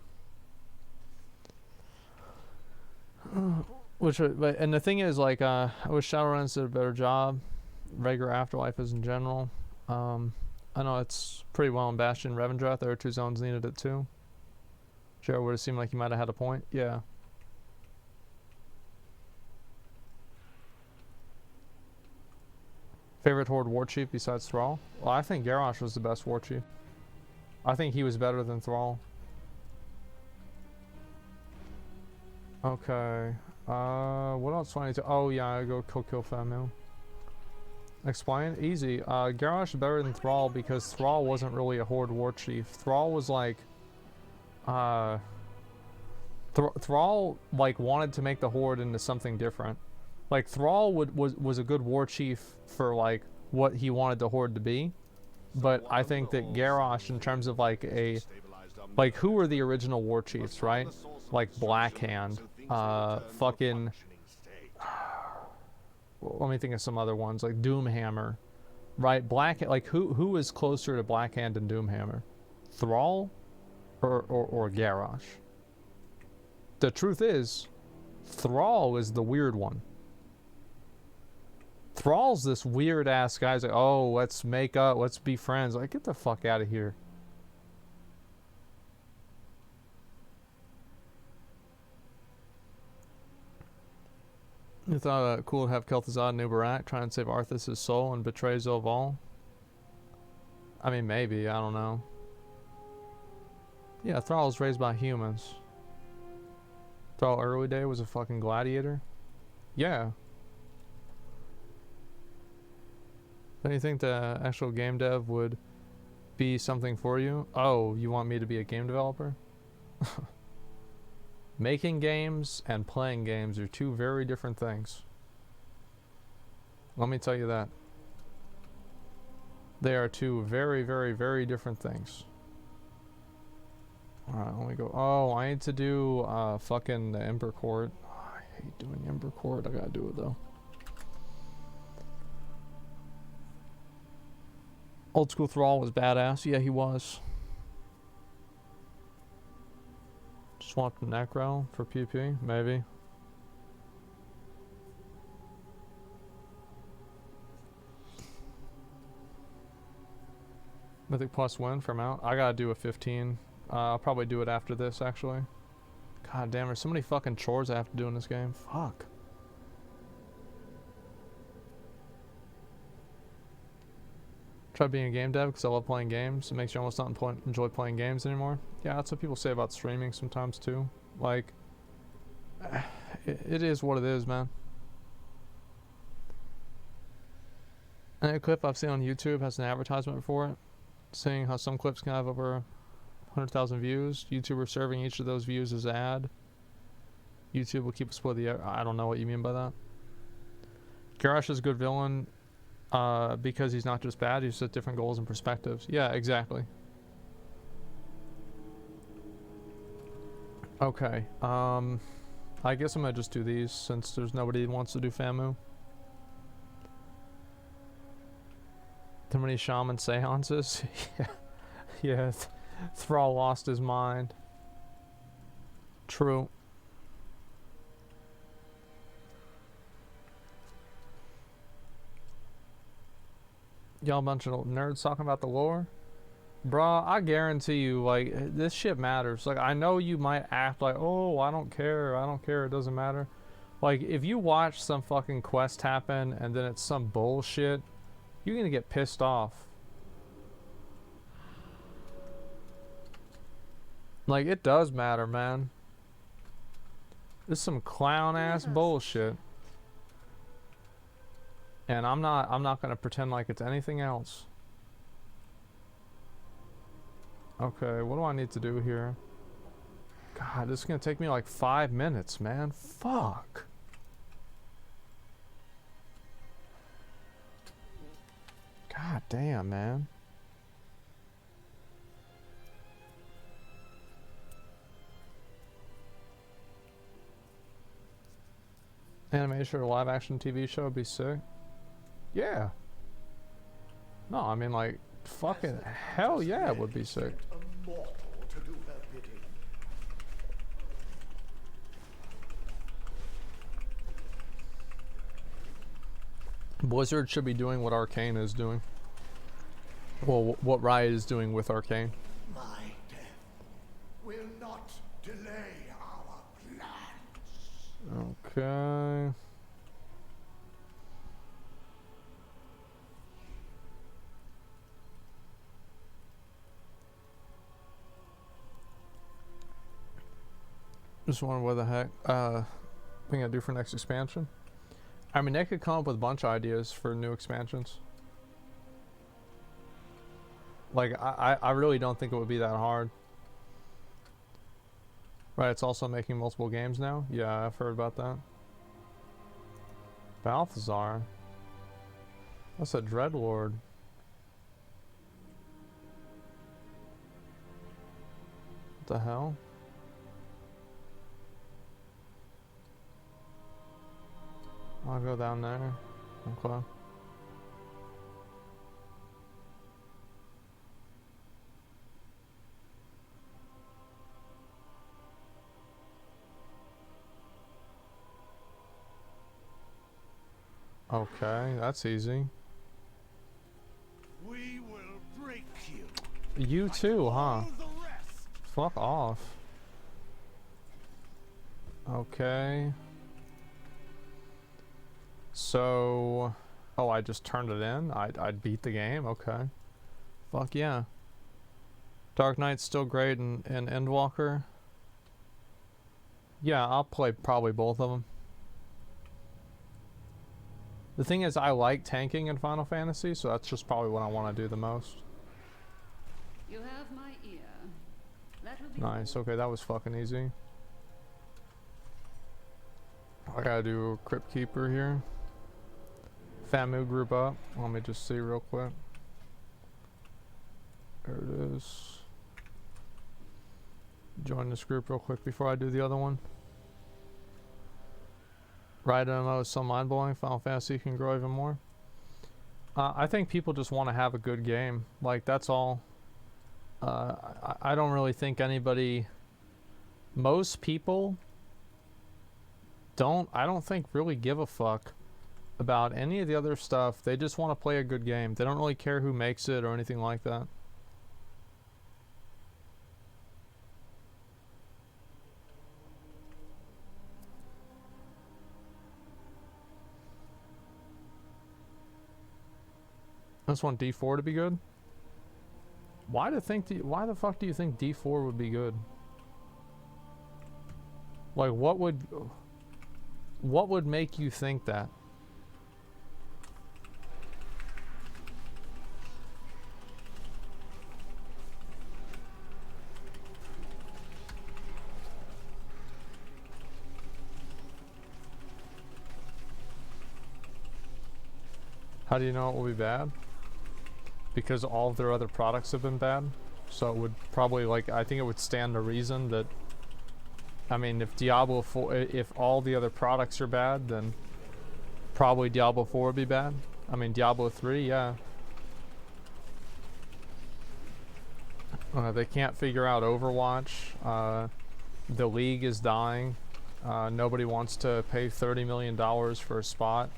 And the thing is, like, I wish Shadowruns did a better job. Regular Afterlife is in general. I know it's pretty well in Bastion and Revendreth. There are 2 zones needed it too. Jared would have seemed like he might have had a point. Yeah. Favorite Horde War Chief besides Thrall? Well, I think Garrosh was the best War Chief. I think he was better than Thrall. Okay. What else do I need to... Oh, yeah, I go kill Famu. Explain? Easy. Garrosh is better than Thrall because Thrall wasn't really a Horde War Chief. Thrall was like... Thrall, like, wanted to make the Horde into something different. Like, Thrall was a good War Chief for, like, what he wanted the Horde to be. But I think that Garrosh, in terms of, like, like, who were the original War Chiefs, right? Like, Blackhand. Fucking... Let me think of some other ones, like Doomhammer. Right? Like, who is closer to Blackhand than Doomhammer? Thrall? Or Garrosh? The truth is, Thrall is the weird one. Thrall's this weird ass guy's like, oh, let's make up, let's be friends. Like, get the fuck out of here. You thought it cool to have Kel'Thuzad and Ubarak try and save Arthas' soul and betray Zoval? I mean, maybe, I don't know. Yeah, Thrall was raised by humans. Thrall early day was a fucking gladiator? Yeah. Don't you think the actual game dev would be something for you? Oh, you want me to be a game developer? Making games and playing games are 2 very different things. Let me tell you that. They are 2 very, very, very different things. Alright, let me go. Oh, I need to do fucking the Ember Court. Oh, I hate doing Ember Court. I gotta do it though. Old school Thrall was badass. Yeah, he was. Swap to Necro for PP, maybe. Mythic plus win for Mount. I gotta do a 15. I'll probably do it after this, actually. God damn, there's so many fucking chores I have to do in this game. Fuck. Try being a game dev because I love playing games. It makes you almost not enjoy playing games anymore. Yeah, that's what people say about streaming sometimes too. Like, it is what it is, man. And a clip I've seen on YouTube has an advertisement for it, saying how some clips can have over 100,000 views. YouTuber serving each of those views as an ad. YouTube will keep a split of the... I don't know what you mean by that. Garrosh is a good villain because he's not just bad, he's just different goals and perspectives. Yeah, exactly. Okay, I guess I'm gonna just do these since there's nobody who wants to do Famu. Too many shaman seances? Yeah, yeah. Thrall lost his mind. True. Y'all a bunch of nerds talking about the lore? Bruh, I guarantee you, like, this shit matters. Like, I know you might act like, oh, I don't care, it doesn't matter. Like, if you watch some fucking quest happen and then it's some bullshit, you're gonna get pissed off. Like, it does matter, man. This is some clown ass bullshit. And I'm not gonna pretend like it's anything else. Okay, what do I need to do here? God, this is gonna take me like 5 minutes, man. Fuck. God damn, man. Animation or live action TV show would be sick. Yeah. No, I mean like fucking hell yeah, it would be sick. A mortal to do her bidding. Blizzard should be doing what Arcane is doing. Well, what Riot is doing with Arcane. My death will not delay our plans. Okay. Just wondering what the heck thing I do for next expansion. I mean, they could come up with a bunch of ideas for new expansions. Like, I really don't think it would be that hard. Right, it's also making multiple games now? Yeah, I've heard about that. Balthazar? That's a Dreadlord. What the hell? I'll go down there. Okay. Okay, that's easy. We will break you. You too, huh? All the rest. Fuck off. Okay. So, oh, I just turned it in? I'd beat the game? Okay. Fuck yeah. Dark Knight's still great and Endwalker. Yeah, I'll play probably both of them. The thing is, I like tanking in Final Fantasy, so that's just probably what I want to do the most. You have my ear. That will be Nice, okay, that was fucking easy. I gotta do Crypt Keeper here. Famu group up. Let me just see real quick. There it is. Join this group real quick before I do the other one. Riot MMO is so mind-blowing. Final Fantasy can grow even more. I think people just want to have a good game. Like, that's all. I don't really think anybody... Most people I don't think really give a fuck about any of the other stuff. They just want to play a good game. They don't really care who makes it or anything like that. I just want D4 to be good. Why the fuck do you think D4 would be good? Like, what would make you think that? How do you know it will be bad? Because all of their other products have been bad. So it would probably, like, I think it would stand to reason that, I mean, if Diablo 4, if all the other products are bad, then probably Diablo 4 would be bad. I mean, Diablo 3, yeah. They can't figure out Overwatch. The League is dying. Nobody wants to pay $30 million for a spot.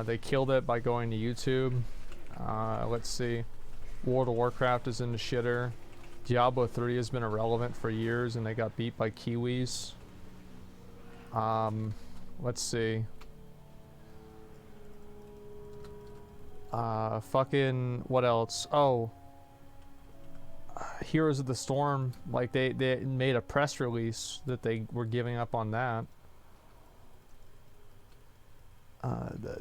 They killed it by going to YouTube. Let's see. World of Warcraft is in the shitter. Diablo 3 has been irrelevant for years and they got beat by Kiwis. Let's see. Fucking, what else? Oh. Heroes of the Storm, like they made a press release that they were giving up on that.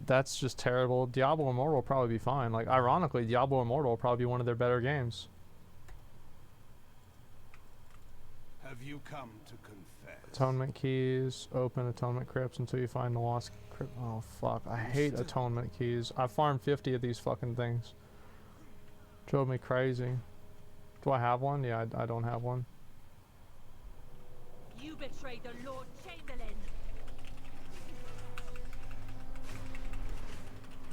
That's just terrible. Diablo Immortal will probably be fine. Like, ironically, Diablo Immortal will probably be one of their better games. Have you come to confess? Atonement keys. Open atonement crypts until you find the lost crypt. Oh, fuck. I hate atonement keys. I farmed 50 of these fucking things. Drove me crazy. Do I have one? Yeah, I don't have one. You betrayed the Lord Chamberlain.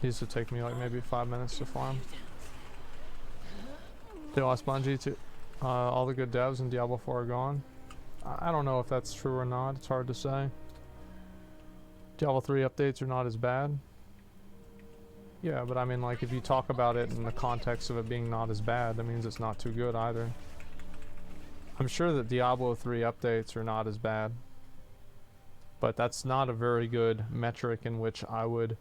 These would take me like maybe 5 minutes to farm. They lost Bungie to all the good devs in Diablo 4 are gone. I don't know if that's true or not. It's hard to say. Diablo 3 updates are not as bad. Yeah, but I mean, like, if you talk about it in the context of it being not as bad, that means it's not too good either. I'm sure that Diablo 3 updates are not as bad, but that's not a very good metric in which I would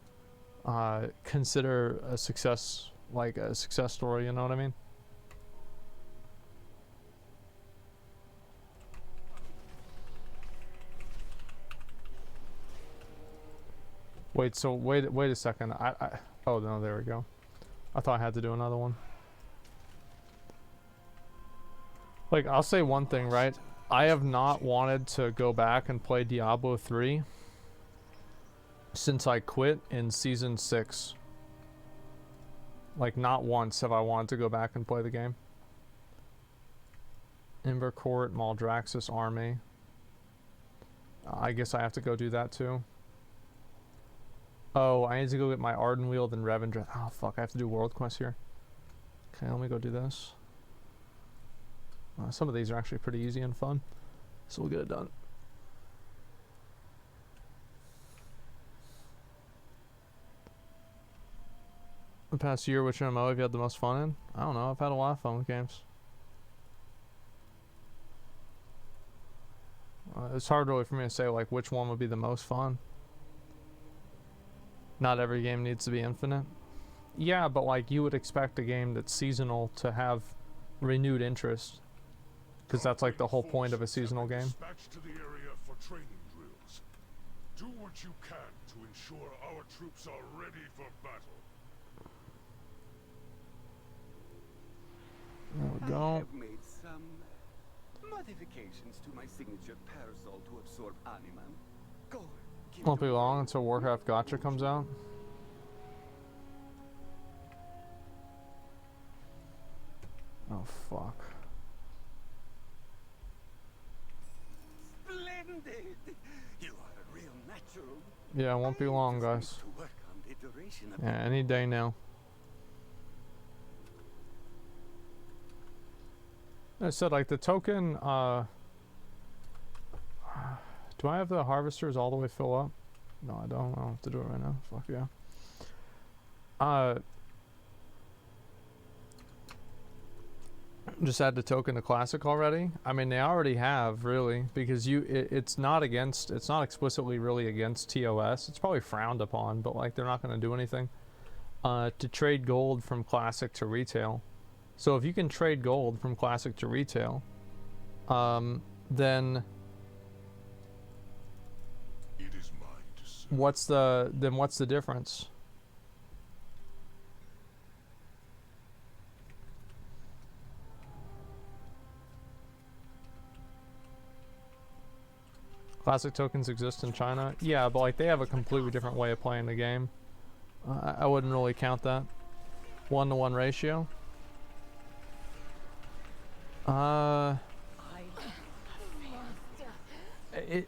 consider a success, like a success story, you know what I mean? Wait, so wait a second. Oh no, there we go. I thought I had to do another one. Like, I'll say one thing, right? I have not wanted to go back and play Diablo 3 since I quit in Season 6. Like, not once have I wanted to go back and play the game. Ember Court, Maldraxxus Army. I guess I have to go do that too. Oh, I need to go get my Ardenweald and Revendreth. Oh, fuck, I have to do World Quest here. Okay, let me go do this. Some of these are actually pretty easy and fun, so we'll get it done. The past year, which MMO have you had the most fun in? I don't know, I've had a lot of fun with games. It's hard really for me to say like which one would be the most fun. Not every game needs to be infinite. Yeah, but like you would expect a game that's seasonal to have renewed interest. Because that's like the whole point of a seasonal game. Dispatched to the area for training drills. Do what you can to ensure our troops are ready for battle. There we I go. have made some modifications to my signature parasol to absorb animam. Go. Won't be long until Warcraft Gotcha comes out. Oh fuck. Splendid! You are a real natural. Yeah, it won't be long, guys. To work on the iteration of Yeah, any day now. I said like the token, do I have the harvesters all the way fill up? No, I don't. I don't have to do it right now. Fuck yeah. Just add the token to classic already. I mean, they already have really, because it's not explicitly really against TOS. It's probably frowned upon, but like they're not going to do anything to trade gold from classic to retail. So if you can trade gold from classic to retail, then It is mine to serve. what's the difference? Classic tokens exist in China? Yeah, but like they have a completely different way of playing the game. I wouldn't really count that. 1-to-1 ratio. I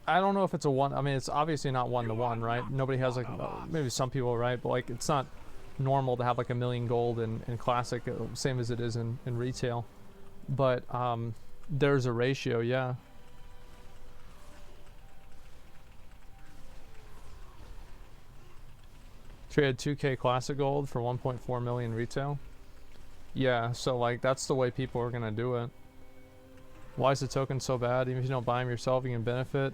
don't know if it's a one. I mean, it's obviously not 1-to-1, right? Nobody has like, maybe some people, right? But like, it's not normal to have like 1,000,000 gold in classic, same as it is in retail. But there's a ratio, yeah. Traded 2K classic gold for 1.4 million retail. Yeah, so like that's the way people are gonna do it. Why is the token so bad? Even if you don't buy them yourself, you can benefit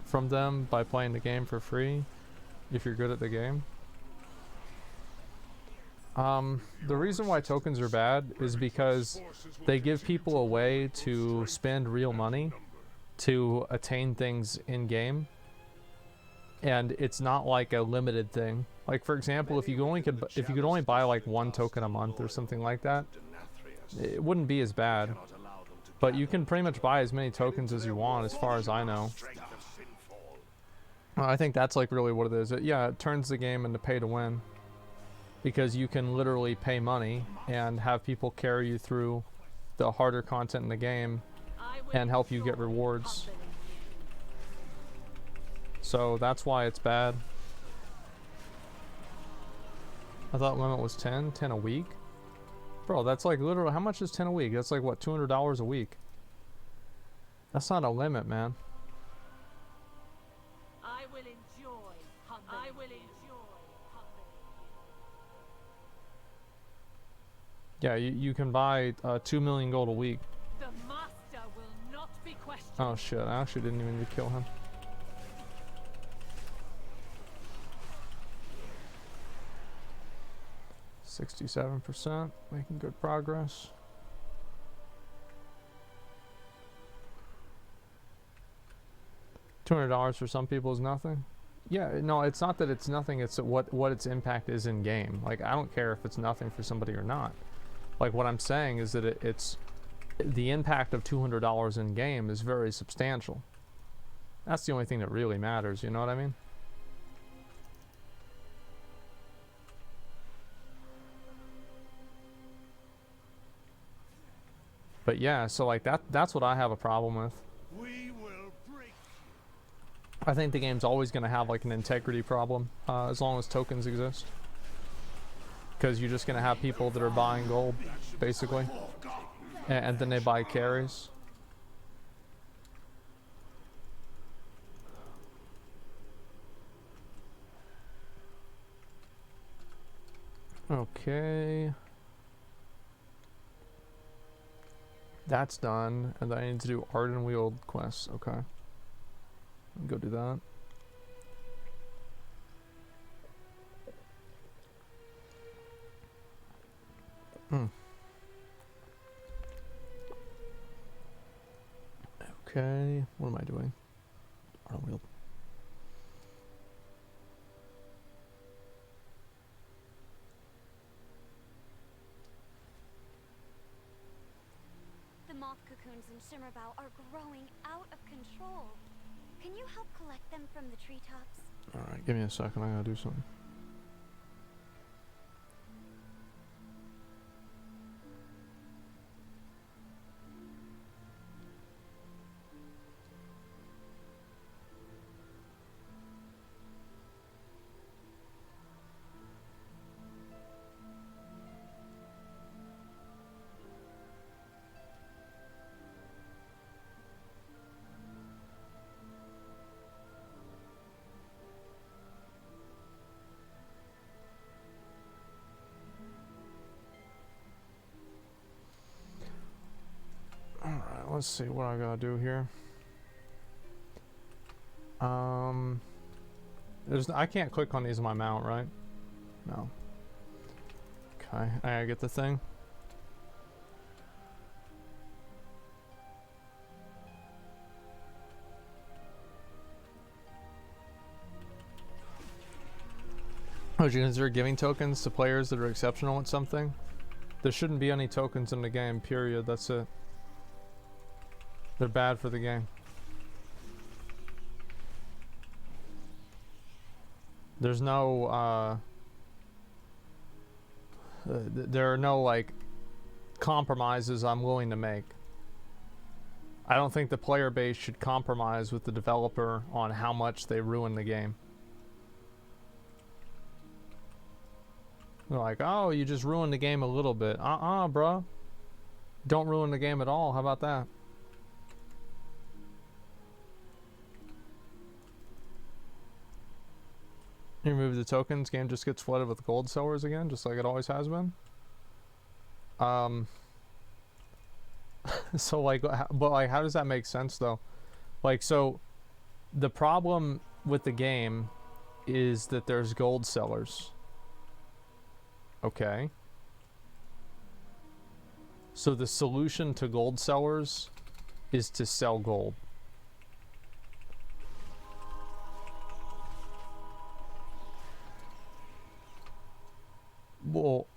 from them by playing the game for free if you're good at the game. The reason why tokens are bad is because they give people a way to spend real money to attain things in game, and it's not like a limited thing. Like for example, if you could only buy like 1 token a month or something like that, it wouldn't be as bad. But you can pretty much buy as many tokens as you want, as far as I know. I think that's like really what it is. Yeah, it turns the game into pay to win, because you can literally pay money and have people carry you through the harder content in the game and help you get rewards. So that's why it's bad. I thought limit was 10 a week. Bro, that's like literally, how much is 10 a week? That's like what, $200 a week? That's not a limit, man. I will enjoy humbling. I will enjoy humbling. Yeah, you can buy 2 million gold a week. The master will not be questioned. Oh shit, I actually didn't even need to kill him. %, making good progress. $200 for some people is nothing. Yeah, no, it's not that it's nothing, it's what its impact is in game. Like, I don't care if it's nothing for somebody or not. Like, what I'm saying is that it's the impact of $200 in game is very substantial. That's the only thing that really matters, you know what I mean? But yeah, so like that's what I have a problem with. We will break. I think the game's always going to have like an integrity problem as long as tokens exist. Because you're just going to have people that are buying gold, basically. And then they buy carries. Okay. That's done, and then I need to do Art and Wield quests. Okay. Go do that. Okay, what am I doing? Art and Wield. The moth cocoons in Shimmerbow are growing out of control. Can you help collect them from the treetops? Alright, give me a second, I gotta do something. Alright, let's see what I gotta do here. I can't click on these in my mount, right? No. Okay, I gotta get the thing. Would you consider giving tokens to players that are exceptional at something? There shouldn't be any tokens in the game, period. That's it. They're bad for the game. There's no, there are no, like, compromises I'm willing to make. I don't think the player base should compromise with the developer on how much they ruin the game. They're like, oh, you just ruined the game a little bit. Bruh. Don't ruin the game at all. How about that? You remove the tokens, game just gets flooded with gold sellers again, just like it always has been. So like, but like, how does that make sense though? Like, so the problem with the game is that there's gold sellers. Okay. So the solution to gold sellers is to sell gold. Well,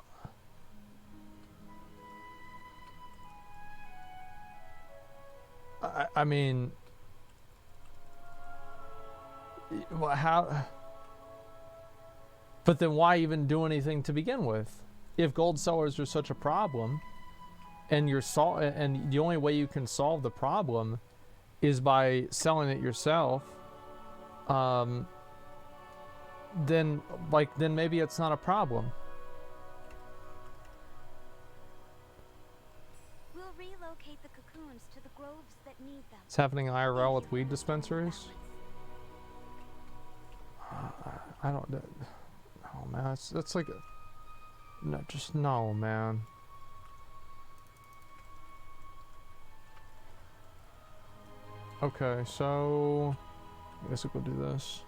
I mean, well, how? But then why even do anything to begin with? If gold sellers are such a problem, and and the only way you can solve the problem is by selling it yourself, then maybe it's not a problem. We'll relocate the cocoons to the groves that need them. It's happening IRL with weed dispensaries. I don't. Oh man, it's like, no, just no, man. Okay, so I guess we'll go do this.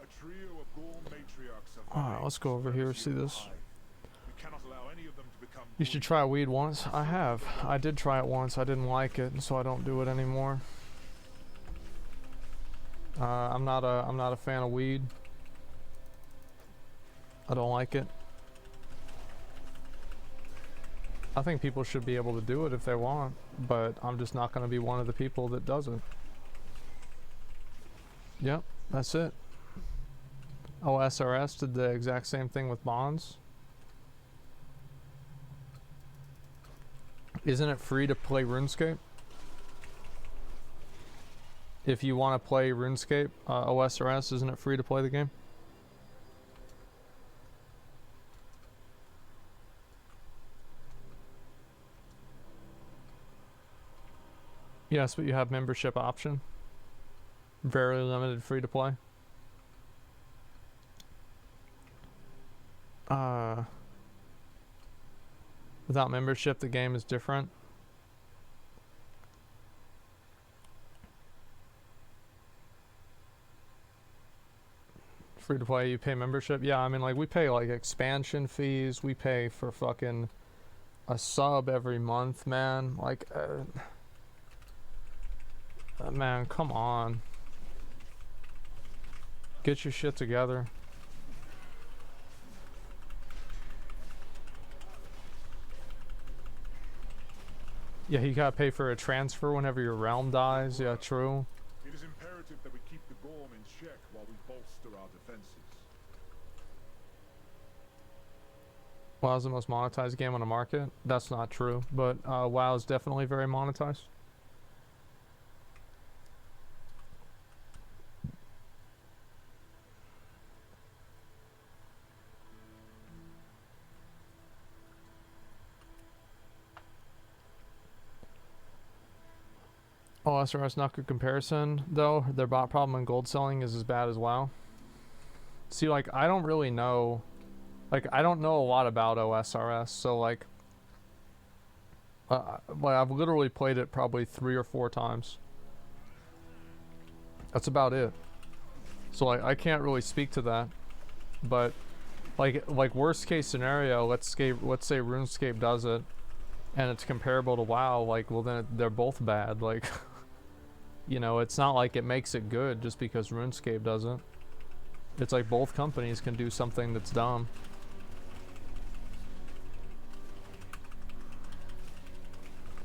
A trio of Gorn matriarchs have Alright, let's go over here, see this. We cannot allow any of them to become You should try weed once. I have. I did try it once. I didn't like it, so I don't do it anymore. I'm not a fan of weed. I don't like it. I think people should be able to do it if they want, but I'm just not going to be one of the people that doesn't. Yep, that's it. OSRS did the exact same thing with bonds. Isn't it free to play RuneScape? If you want to play RuneScape, OSRS, isn't it free to play the game? Yes, but you have membership option. Very limited free to play. Without membership, the game is different. Free to play, you pay membership. Yeah, I mean, like, we pay like expansion fees. We pay for fucking a sub every month, man. Like, man, come on. Get your shit together. Yeah, you gotta pay for a transfer whenever your realm dies. Yeah, true. It is imperative that we keep the Gorm in check while we bolster our defenses. WoW's the most monetized game on the market. That's not true, but WoW is definitely very monetized. Oh, SRS not good comparison though. Their bot problem and gold selling is as bad as WoW. See, like, I don't really know, like, I don't know a lot about OSRS, so like I've literally played it probably 3 or 4 times. That's about it. So like, I can't really speak to that. But like worst case scenario, let's say RuneScape does it and it's comparable to WoW, like, well then they're both bad. Like, you know, it's not like it makes it good just because RuneScape doesn't. It's like both companies can do something that's dumb.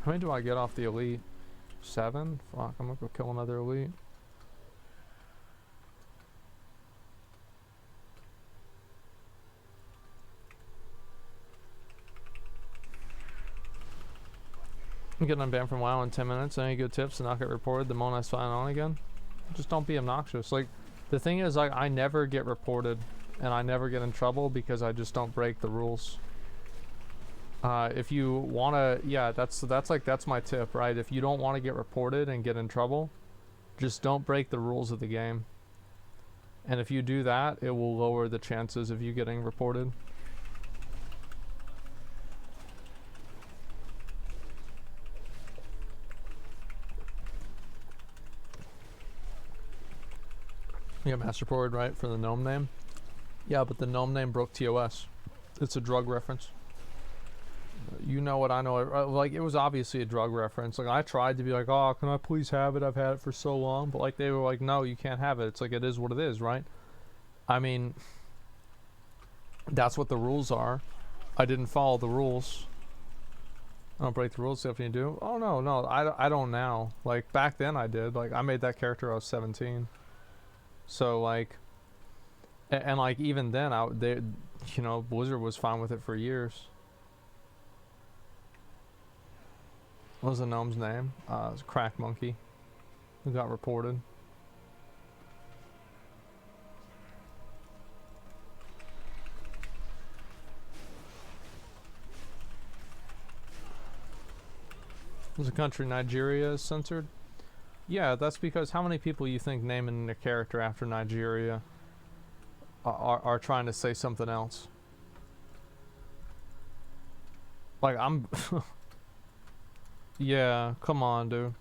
How many do I get off the elite? 7? Fuck, I'm gonna go kill another elite. I'm getting unbanned from WoW in 10 minutes. Any good tips to not get reported the moment I sign on again? Just don't be obnoxious. Like, the thing is, like, I never get reported and I never get in trouble because I just don't break the rules. If you wanna, yeah, that's my tip, right? If you don't want to get reported and get in trouble, just don't break the rules of the game. And if you do that, it will lower the chances of you getting reported. You got master reported, right, for the gnome name? Yeah, but the gnome name broke TOS. It's a drug reference. You know what I know. Like, it was obviously a drug reference. Like, I tried to be like, oh, can I please have it? I've had it for so long. But, like, they were like, no, you can't have it. It's like, it is what it is, right? I mean, that's what the rules are. I didn't follow the rules. I don't break the rules, see if you do. Oh no, no, I don't now. Like back then I did. Like I made that character when I was 17. So like, and like even then you know, Blizzard was fine with it for years. What was the gnome's name? It was Crack Monkey, who got reported. Was the country Nigeria is censored? Yeah, that's because how many people you think naming their character after Nigeria are trying to say something else? Like I'm yeah, come on, dude.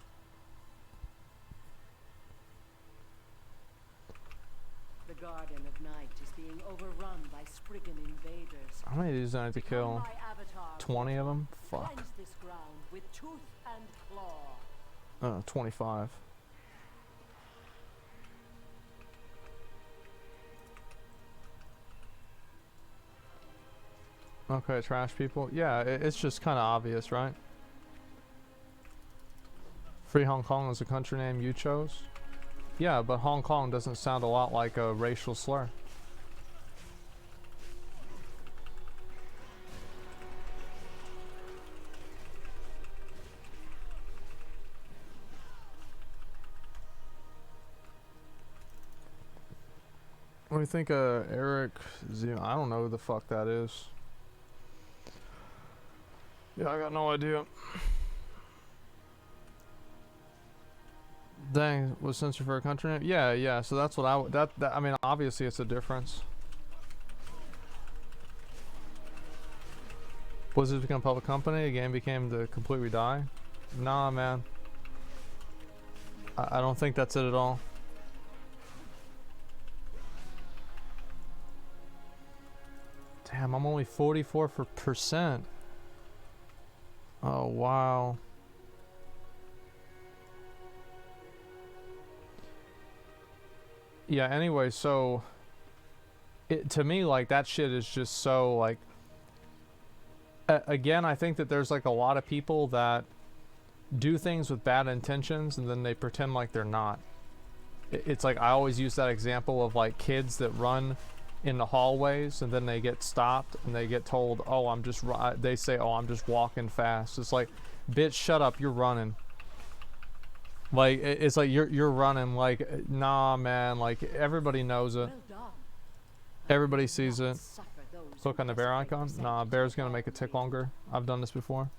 The Garden of Night is being overrun by Spriggan invaders. How many of these do I have to kill? My avatar 20 of them? Fuck. cleanse this ground with tooth and claw. 25. Okay, trash people. Yeah, it's just kind of obvious, right? Free Hong Kong is a country name you chose? Yeah, but Hong Kong doesn't sound a lot like a racial slur. What do you think of Eric Zio? I don't know who the fuck that is. Yeah, I got no idea. Dang, was censored for a country name? Yeah, yeah. So that's what I mean, obviously it's a difference. Blizzard become a public company. The game became to completely die. Nah, man. I don't think that's it at all. Damn, I'm only 44%. Oh, wow. Yeah, anyway, so to me, like, that shit is just so, like, again, I think that there's, like, a lot of people that do things with bad intentions and then they pretend like they're not. It's like, I always use that example of, like, kids that run in the hallways and then they get stopped and they get told, oh, they say, oh, I'm just walking fast. It's like, bitch, shut up, you're running. Like, it's like you're running. Like, nah, man, like, everybody knows it. Everybody sees it. Click on the bear icon. Nah, bear's gonna make it tick longer. I've done this before.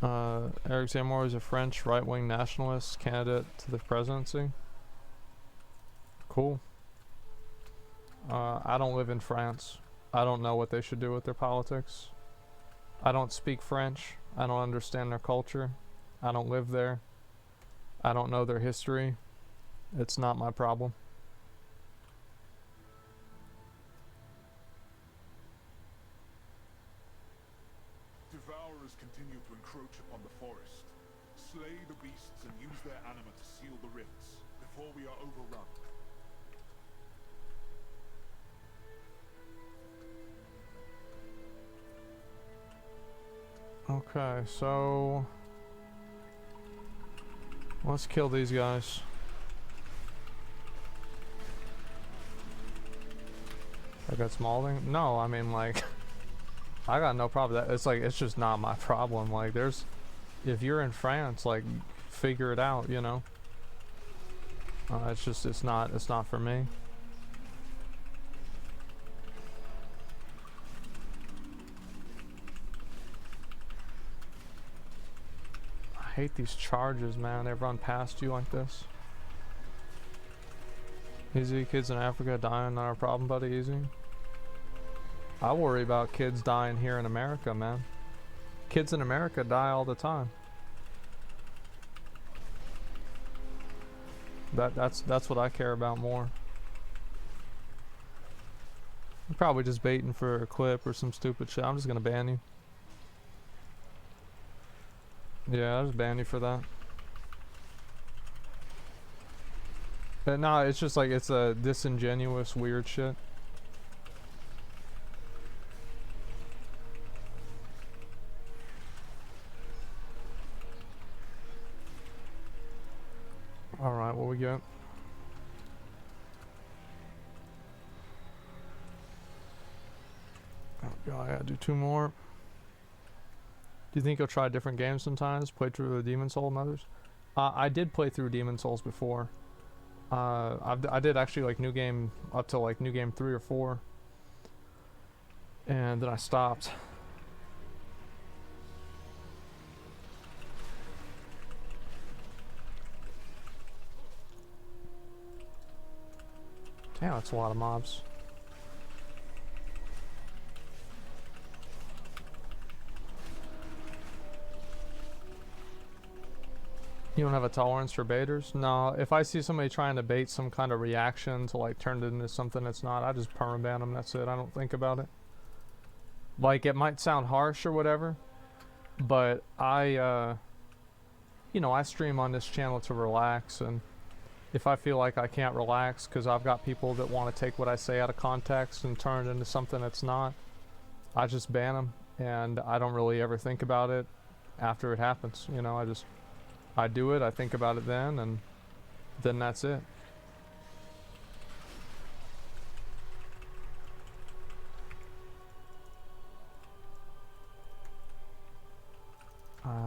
Eric Zemmour is a French right-wing nationalist candidate to the presidency. Cool. I don't live in France. I don't know what they should do with their politics. I don't speak French. I don't understand their culture. I don't live there. I don't know their history. It's not my problem. Devourers continue to encroach upon the forest. Slay the beasts and use their anima to seal the rifts before we are overrun. Okay, so let's kill these guys. I got Smalding? No, I mean, like, I got no problem with that. It's like, it's just not my problem. Like, if you're in France, like, figure it out, you know? It's not for me. I hate these charges, man. They run past you like this. Easy, kids in Africa dying, not our problem, buddy. Easy. I worry about kids dying here in America, man. Kids in America die all the time. That's what I care about more. I'm probably just baiting for a clip or some stupid shit. I'm just gonna ban you. Yeah, I'll just ban you for that. But no, it's just like, it's a disingenuous, weird shit. go. Oh god, I gotta do 2 more. Do you think you'll try different games sometimes? Play through the Demon Soul and others? I did play through Demon Souls before. I did actually like new game up to like new game 3 or 4. And then I stopped. Damn, that's a lot of mobs. You don't have a tolerance for baiters? No, if I see somebody trying to bait some kind of reaction to like turn it into something it's not, I just permaban them, that's it. I don't think about it. Like, it might sound harsh or whatever, but I, you know, I stream on this channel to relax, and if I feel like I can't relax because I've got people that want to take what I say out of context and turn it into something it's not, I just ban them, and I don't really ever think about it after it happens. You know, I do it, I think about it then, and then that's it.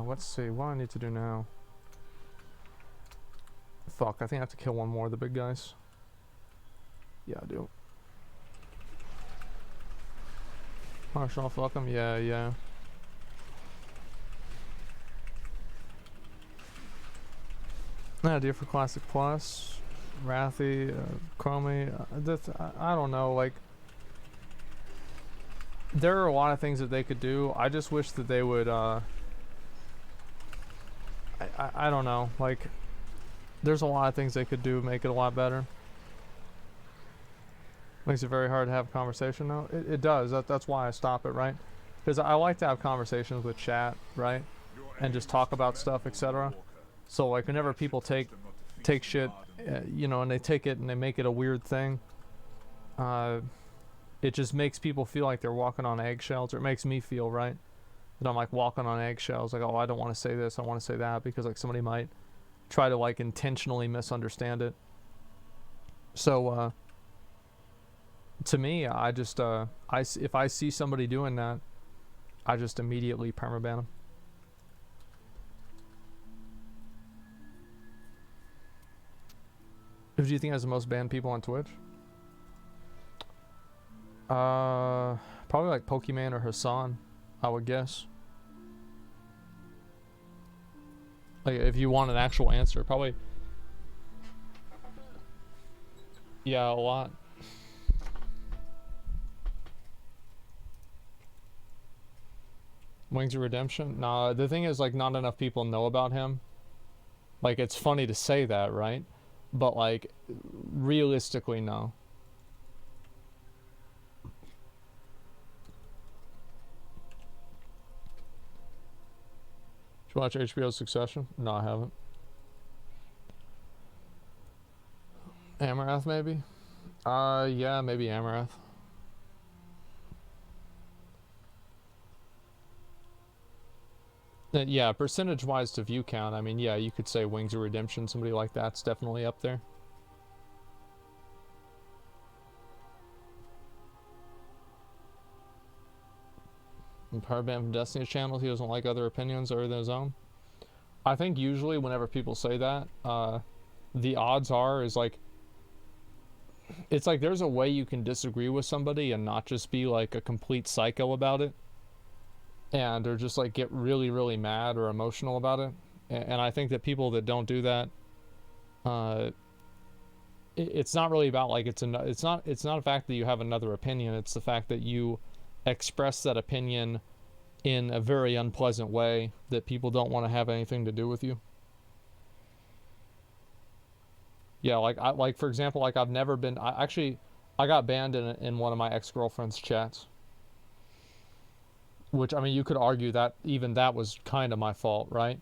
Let's see, what do I need to do now? Fuck, I think I have to kill one more of the big guys. Yeah, I do. Marshall, fuck him, yeah. Idea for Classic Plus, Wrathy, Chromie, I don't know, like, there are a lot of things that they could do. I just wish that they would, I don't know, like, there's a lot of things they could do, make it a lot better. Makes it very hard to have a conversation though. It does, that's why I stop it, right? Because I like to have conversations with chat, right? And just talk about stuff, etc. So like whenever people take shit, you know, and they take it and they make it a weird thing, it just makes people feel like they're walking on eggshells, or it makes me feel, right, that I'm like walking on eggshells, like, oh, I don't want to say this, I want to say that, because like somebody might try to like intentionally misunderstand it. So to me, I just if I see somebody doing that, I just immediately permaban them. Who do you think has the most banned people on Twitch? Probably like Pokemon or Hassan, I would guess. Like, if you want an actual answer, probably. Yeah, a lot. Wings of Redemption? Nah, the thing is, like, not enough people know about him. Like, it's funny to say that, right? But, like, realistically, no. Did you watch HBO's Succession? No, I haven't. Amaranth, maybe? Yeah, maybe Amaranth. Yeah, percentage-wise to view count, I mean, yeah, you could say Wings of Redemption, somebody like that's definitely up there. And Power Band from Destiny's channel, he doesn't like other opinions other than his own. I think usually whenever people say that, the odds are is like, it's like there's a way you can disagree with somebody and not just be like a complete psycho about it. And or just like get really, really mad or emotional about it. And I think that people that don't do that, it's not really about like it's not a fact that you have another opinion. It's the fact that you express that opinion in a very unpleasant way that people don't want to have anything to do with you. Yeah, like for example, like I've never been. I got banned in one of my ex-girlfriend's chats. Which, I mean, you could argue that even that was kind of my fault, right?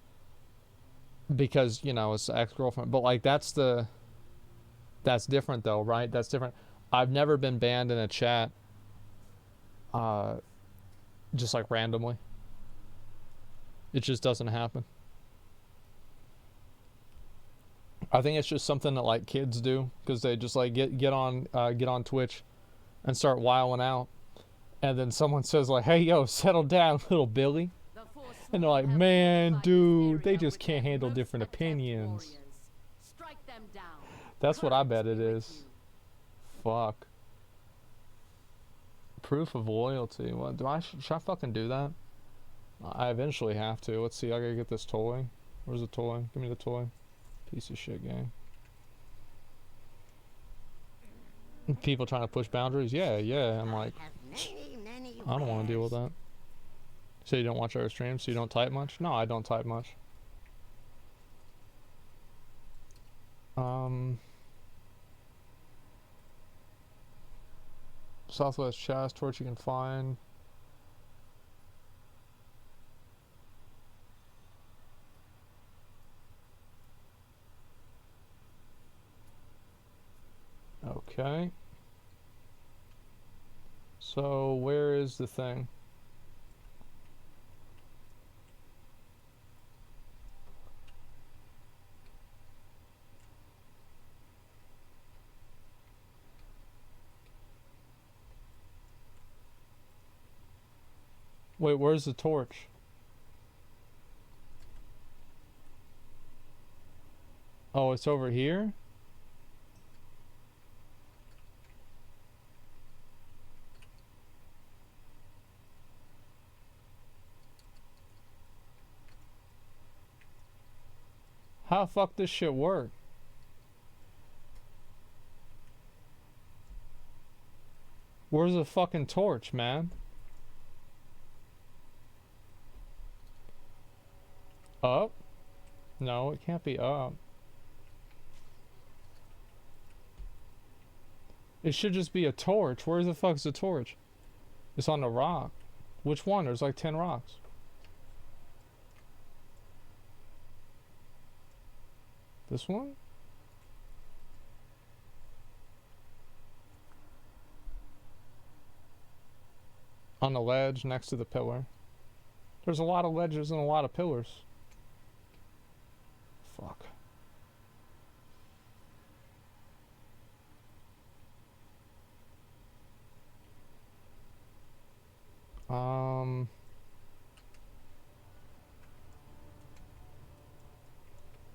Because, you know, it's ex-girlfriend. But, like, that's different, though, right? That's different. I've never been banned in a chat just, like, randomly. It just doesn't happen. I think it's just something that like kids do because they just like get on Twitch and start wiling out, and then someone says like, "Hey, yo, settle down, little Billy," The Force and they're like, have "Man, fortified this dude, they area just with can't their handle most different adept opinions." warriors. Strike them down. That's what I Courage bet be it with is. you. Fuck. Proof of loyalty. What do I? Should I fucking do that? I eventually have to. Let's see. I gotta get this toy. Where's the toy? Give me the toy. Piece of shit game. People trying to push boundaries. Yeah. I'm like, I don't want to deal with that. So you don't watch our streams? So you don't type much? No, I don't type much. Southwest chest, torch you can find. Okay. So where is the thing? Wait, where's the torch? Oh, it's over here? How the fuck this shit work? Where's the fucking torch, man? Up? No, it can't be up. It should just be a torch. Where the fuck's the torch? It's on the rock. Which one? There's like 10 rocks. This one? On the ledge next to the pillar. There's a lot of ledges and a lot of pillars. Fuck.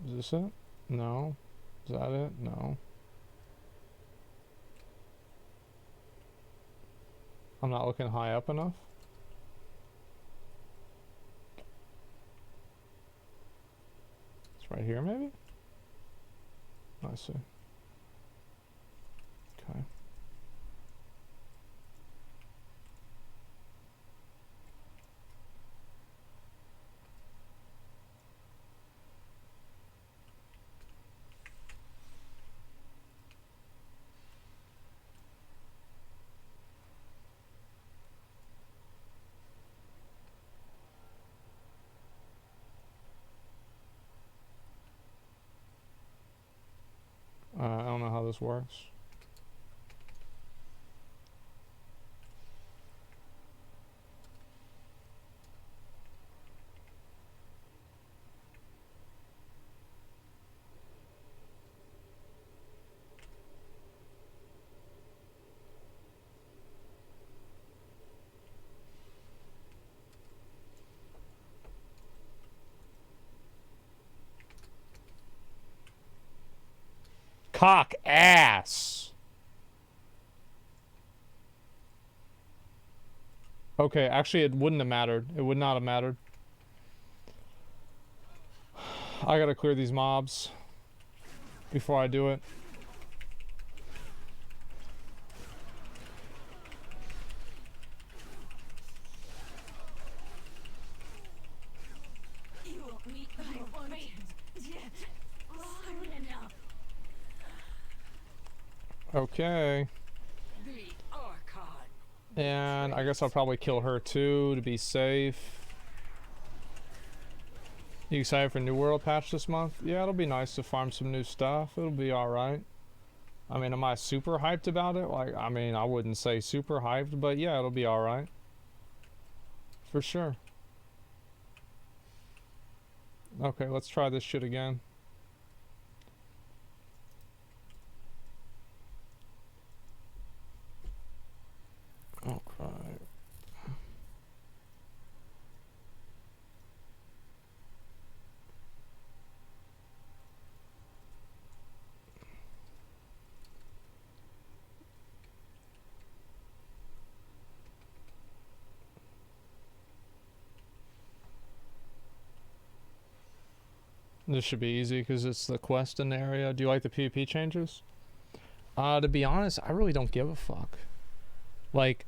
Is this it? No. Is that it? No. I'm not looking high up enough. It's right here, maybe? I see. Okay. I don't know how this works. Cock ass. Okay, actually it wouldn't have mattered. It would not have mattered. I gotta clear these mobs before I do it. You will meet my fate yet soon enough. Okay. The Archon. And I guess I'll probably kill her too to be safe. You excited for New World patch this month? Yeah, it'll be nice to farm some new stuff. It'll be alright. I mean, am I super hyped about it? Like, I mean, I wouldn't say super hyped, but yeah, it'll be alright. For sure. Okay, let's try this shit again. This should be easy because it's the quest in the area. Do you like the PvP changes? To be honest, I really don't give a fuck. Like,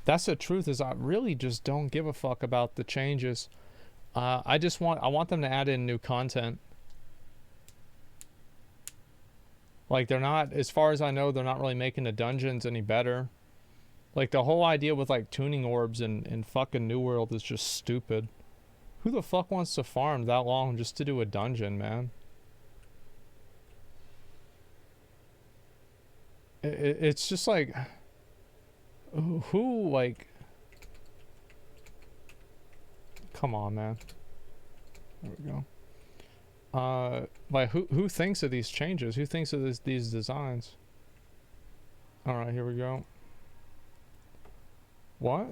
that's the truth, is I really just don't give a fuck about the changes. I want them to add in new content. Like, they're not, as far as I know, they're not really making the dungeons any better. Like, the whole idea with, like, tuning orbs in fucking New World is just stupid. Who the fuck wants to farm that long just to do a dungeon, man? It's just like... Who, like... Come on, man. There we go. Like, who thinks of these changes? Who thinks of these designs? Alright, here we go. What?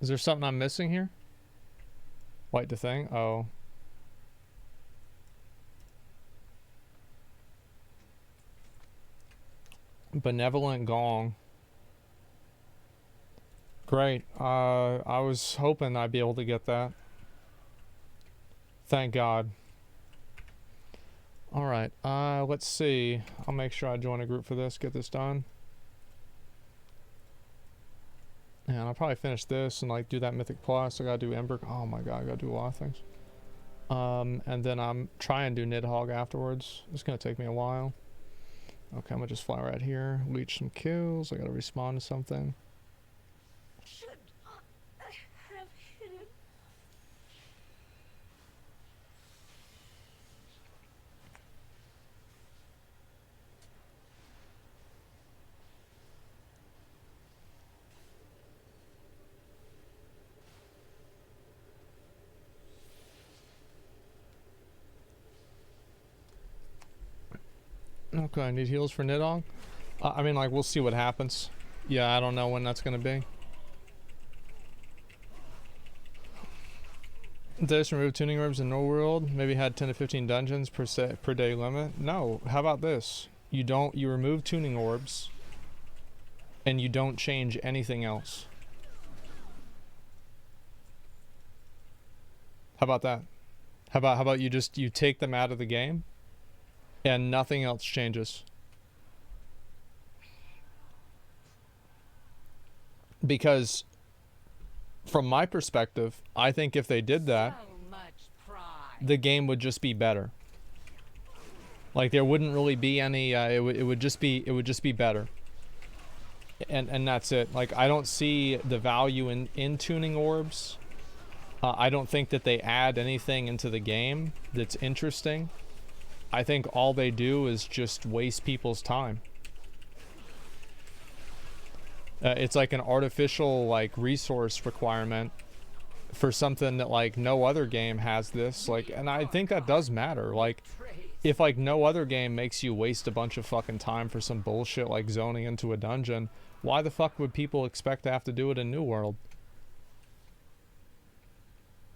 Is there something I'm missing here? White the thing? Oh. Benevolent Gong. Great. I was hoping I'd be able to get that. Thank God. Alright, let's see. I'll make sure I join a group for this, get this done. And I'll probably finish this and like do that Mythic Plus. I gotta do Ember. Oh my god, I gotta do a lot of things. And then I'm trying to do Nidhogg afterwards. It's gonna take me a while. Okay, I'm gonna just fly right here. Leech some kills. I gotta respawn to something. Should I have hit him? Okay, I need heals for Nidhogg. I mean, like, we'll see what happens. Yeah, I don't know when that's gonna be. They just removed tuning orbs in No World. Maybe had 10 to 15 dungeons per day limit. No, how about this? You remove tuning orbs, and you don't change anything else. How about that? How about you take them out of the game? And nothing else changes. Because from my perspective, I think if they did that, So much pride. the game would just be better. Like, there wouldn't really be any it would just be better. And that's it. Like, I don't see the value in tuning orbs. I don't think that they add anything into the game that's interesting. I think all they do is just waste people's time. It's like an artificial, like, resource requirement for something that, like, no other game has this. Like, and I think that does matter. Like, if, like, no other game makes you waste a bunch of fucking time for some bullshit like zoning into a dungeon, why the fuck would people expect to have to do it in New World?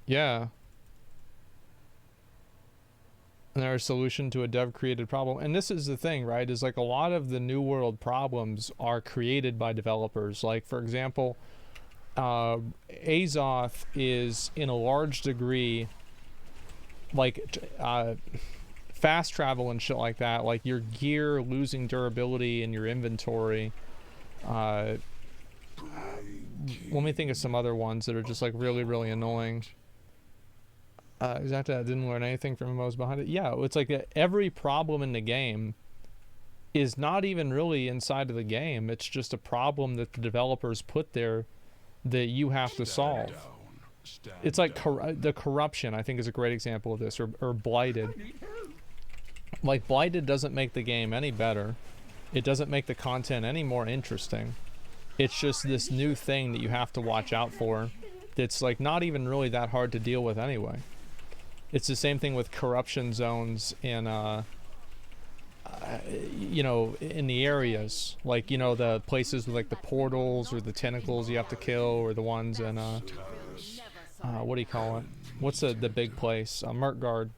Yeah. And they're a solution to a dev-created problem. And this is the thing, right? Is like a lot of the New World problems are created by developers. Like, for example, Azoth is in a large degree like fast travel and shit like that. Like your gear losing durability in your inventory. Let me think of some other ones that are just like really, really annoying. Exactly, I didn't learn anything from what was behind it. Yeah, it's like every problem in the game is not even really inside of the game. It's just a problem that the developers put there that you have to solve. It's like the corruption, I think, is a great example of this, or Blighted. Like, Blighted doesn't make the game any better. It doesn't make the content any more interesting. It's just this new thing that you have to watch out for that's like not even really that hard to deal with anyway. It's the same thing with corruption zones in, you know, in the areas. Like, you know, the places with, like, the portals or the tentacles you have to kill, or the ones in, what do you call it? What's the big place? Murkgard.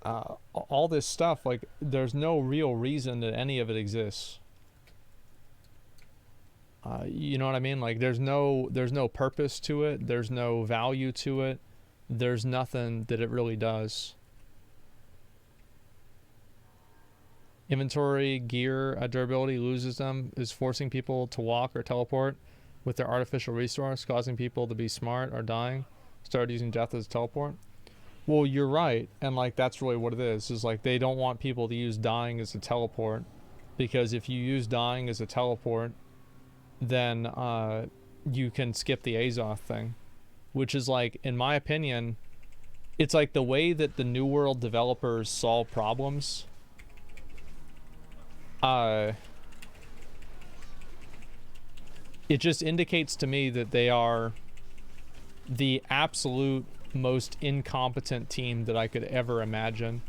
All this stuff, like, there's no real reason that any of it exists. You know what I mean? Like there's no purpose to it. There's no value to it. There's nothing that it really does. Inventory, gear, durability loses them, is forcing people to walk or teleport with their artificial resource, causing people to be smart or dying. Started using death as a teleport. Well, you're right, and like that's really what it is like they don't want people to use dying as a teleport, because if you use dying as a teleport, then you can skip the Azoth thing, which is like, in my opinion, it's like the way that the New World developers solve problems. It just indicates to me that they are the absolute most incompetent team that I could ever imagine,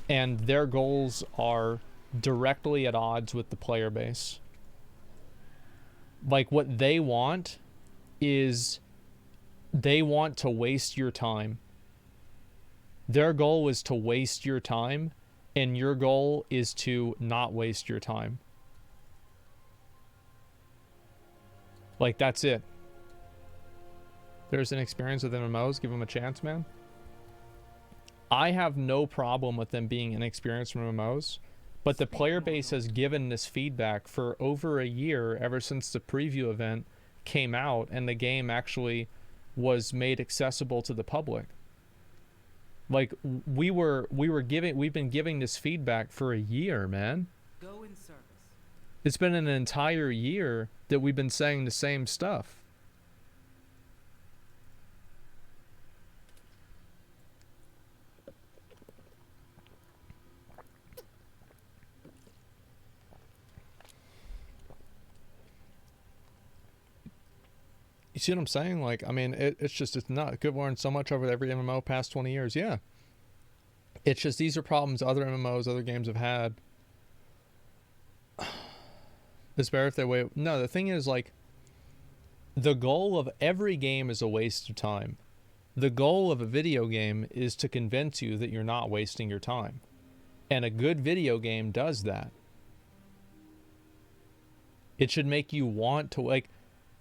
and their goals are directly at odds with the player base. Like what they want is they want to waste your time. Their goal is to waste your time, and your goal is to not waste your time. Like that's it. There's an experience with MMOs, give them a chance, man. I have no problem with them being inexperienced from MMOs, but the player base has given this feedback for over a year, ever since the preview event came out and the game actually was made accessible to the public. Like we've been giving this feedback for a year, man. Go in service. It's been an entire year that we've been saying the same stuff. You see what I'm saying? Like, I mean, it's not good. Learned so much over every MMO past 20 years. Yeah. It's just, these are problems other MMOs, other games have had. It's better if they wait. No, the thing is, like, the goal of every game is a waste of time. The goal of a video game is to convince you that you're not wasting your time. And a good video game does that. It should make you want to, like,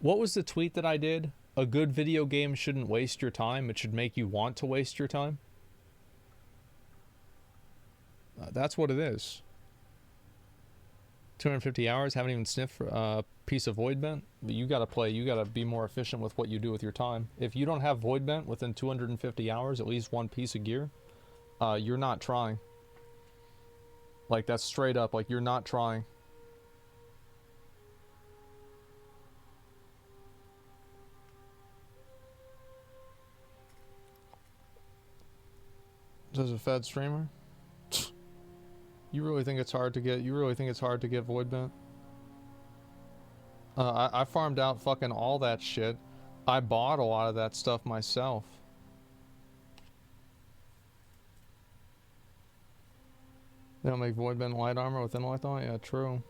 what was the tweet that I did? A good video game shouldn't waste your time. It should make you want to waste your time. That's what it is. 250 hours, haven't even sniffed a piece of Void Bent. But you gotta play, you gotta be more efficient with what you do with your time. If you don't have Void Bent within 250 hours, at least one piece of gear, you're not trying. Like, that's straight up, like, you're not trying. As a Fed streamer? You really think it's hard to get Void Bent? I farmed out fucking all that shit. I bought a lot of that stuff myself. They don't make Void Bent light armor with Intellect on it? Yeah, true.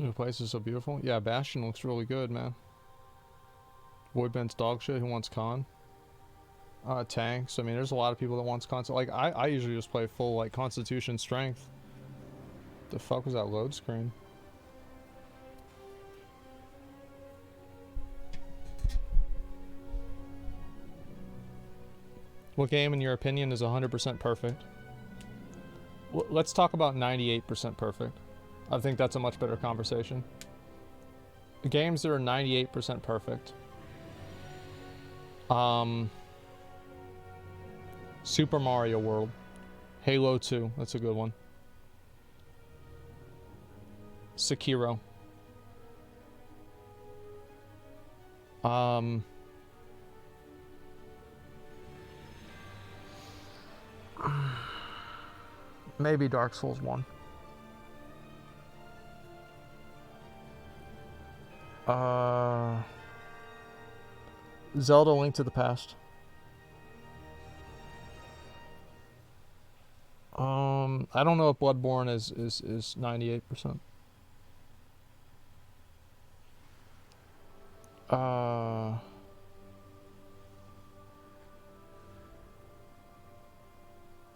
The place is so beautiful. Yeah, Bastion looks really good, man. Void Bent's dog shit. Who wants con? Tanks. I mean, there's a lot of people that wants con. Like, I usually just play full, like, Constitution Strength. The fuck was that load screen? What game, in your opinion, is 100% perfect? Let's talk about 98% perfect. I think that's a much better conversation. Games that are 98% perfect. Super Mario World. Halo 2, that's a good one. Sekiro. Maybe Dark Souls 1. Zelda: Link to the Past. I don't know if Bloodborne is 98%.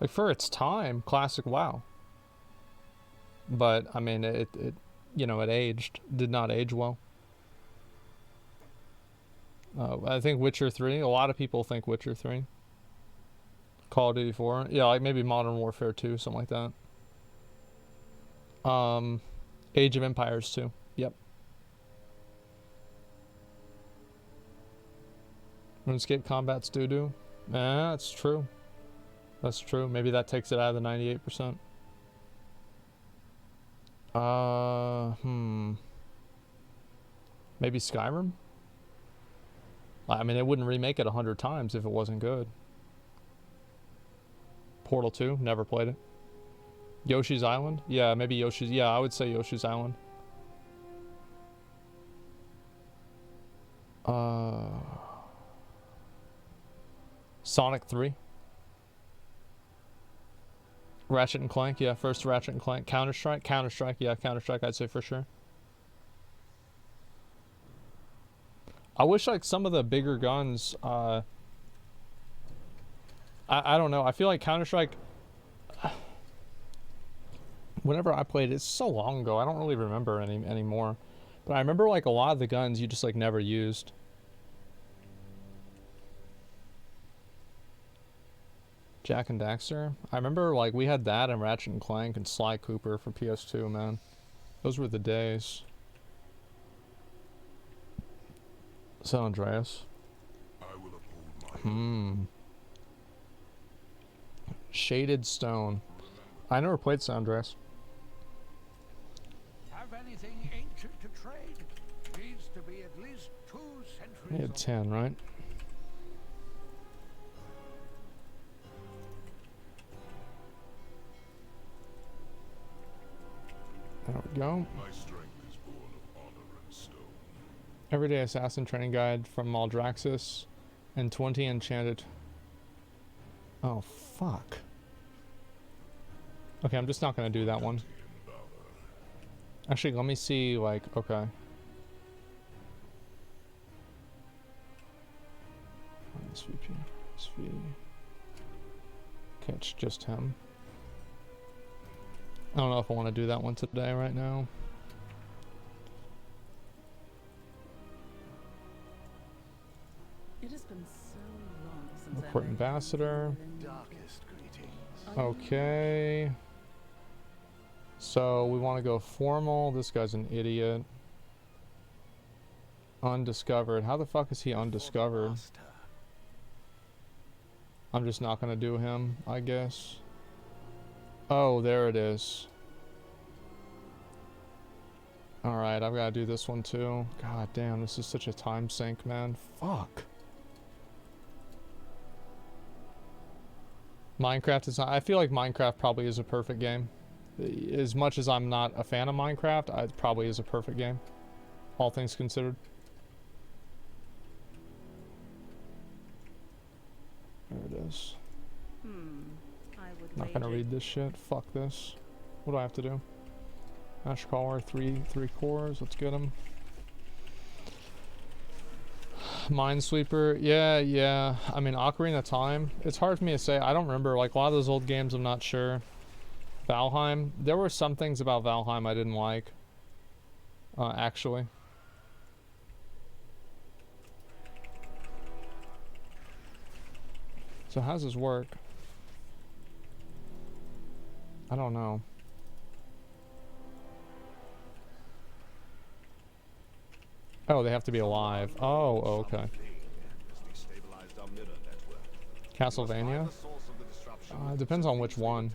Like, for its time, classic WoW. But, I mean, it you know, it aged. Did not age well. I think Witcher 3. A lot of people think Witcher 3. Call of Duty 4. Yeah, like maybe Modern Warfare 2, something like that. Age of Empires 2. Yep. RuneScape combat's doo-doo. Nah, that's true. That's true. Maybe that takes it out of the 98%. Maybe Skyrim? I mean, they wouldn't remake it 100 times if it wasn't good. Portal 2, never played it. Yoshi's Island? Yeah, maybe Yoshi's... Yeah, I would say Yoshi's Island. Sonic 3. Ratchet and Clank, yeah, first Ratchet and Clank. Counter-Strike? Counter-Strike, yeah, Counter-Strike I'd say for sure. I wish, like, some of the bigger guns, I don't know, I feel like Counter-Strike, whenever I played it, it's so long ago, I don't really remember anymore. But I remember, like, a lot of the guns you just, like, never used. Jack and Daxter? I remember, like, we had that and Ratchet and Clank and Sly Cooper for PS2, man. Those were the days. San Andreas. I will uphold my Shaded Stone. I never played San Andreas. Have anything ancient to trade? Needs to be at least 2 centuries He had 10, right? There we go. My strength is born of honor and stone. Everyday Assassin Training Guide from Maldraxxus and 20 enchanted. Oh, fuck. Okay, I'm just not gonna do that one. Actually, let me see, like, okay. SVP, SV. Okay, it's just him. I don't know if I want to do that one today, right now. It has been so long since Court Ambassador. Darkest greetings. Okay. So we want to go formal. This guy's an idiot. Undiscovered. How the fuck is he undiscovered? I'm just not gonna do him, I guess. Oh, there it is. Alright, I've got to do this one too. God damn, this is such a time sink, man. Fuck. Minecraft is not... I feel like Minecraft probably is a perfect game. As much as I'm not a fan of Minecraft, it probably is a perfect game. All things considered. There it is. Not gonna read this shit. Fuck this. What do I have to do? Ash Caller, three cores. Let's get him. Minesweeper. Yeah. I mean, Ocarina of Time. It's hard for me to say. I don't remember. Like, a lot of those old games, I'm not sure. Valheim. There were some things about Valheim I didn't like. Actually. So how does this work? I don't know. Oh, they have to be alive. Oh, okay. Castlevania? Depends on which one.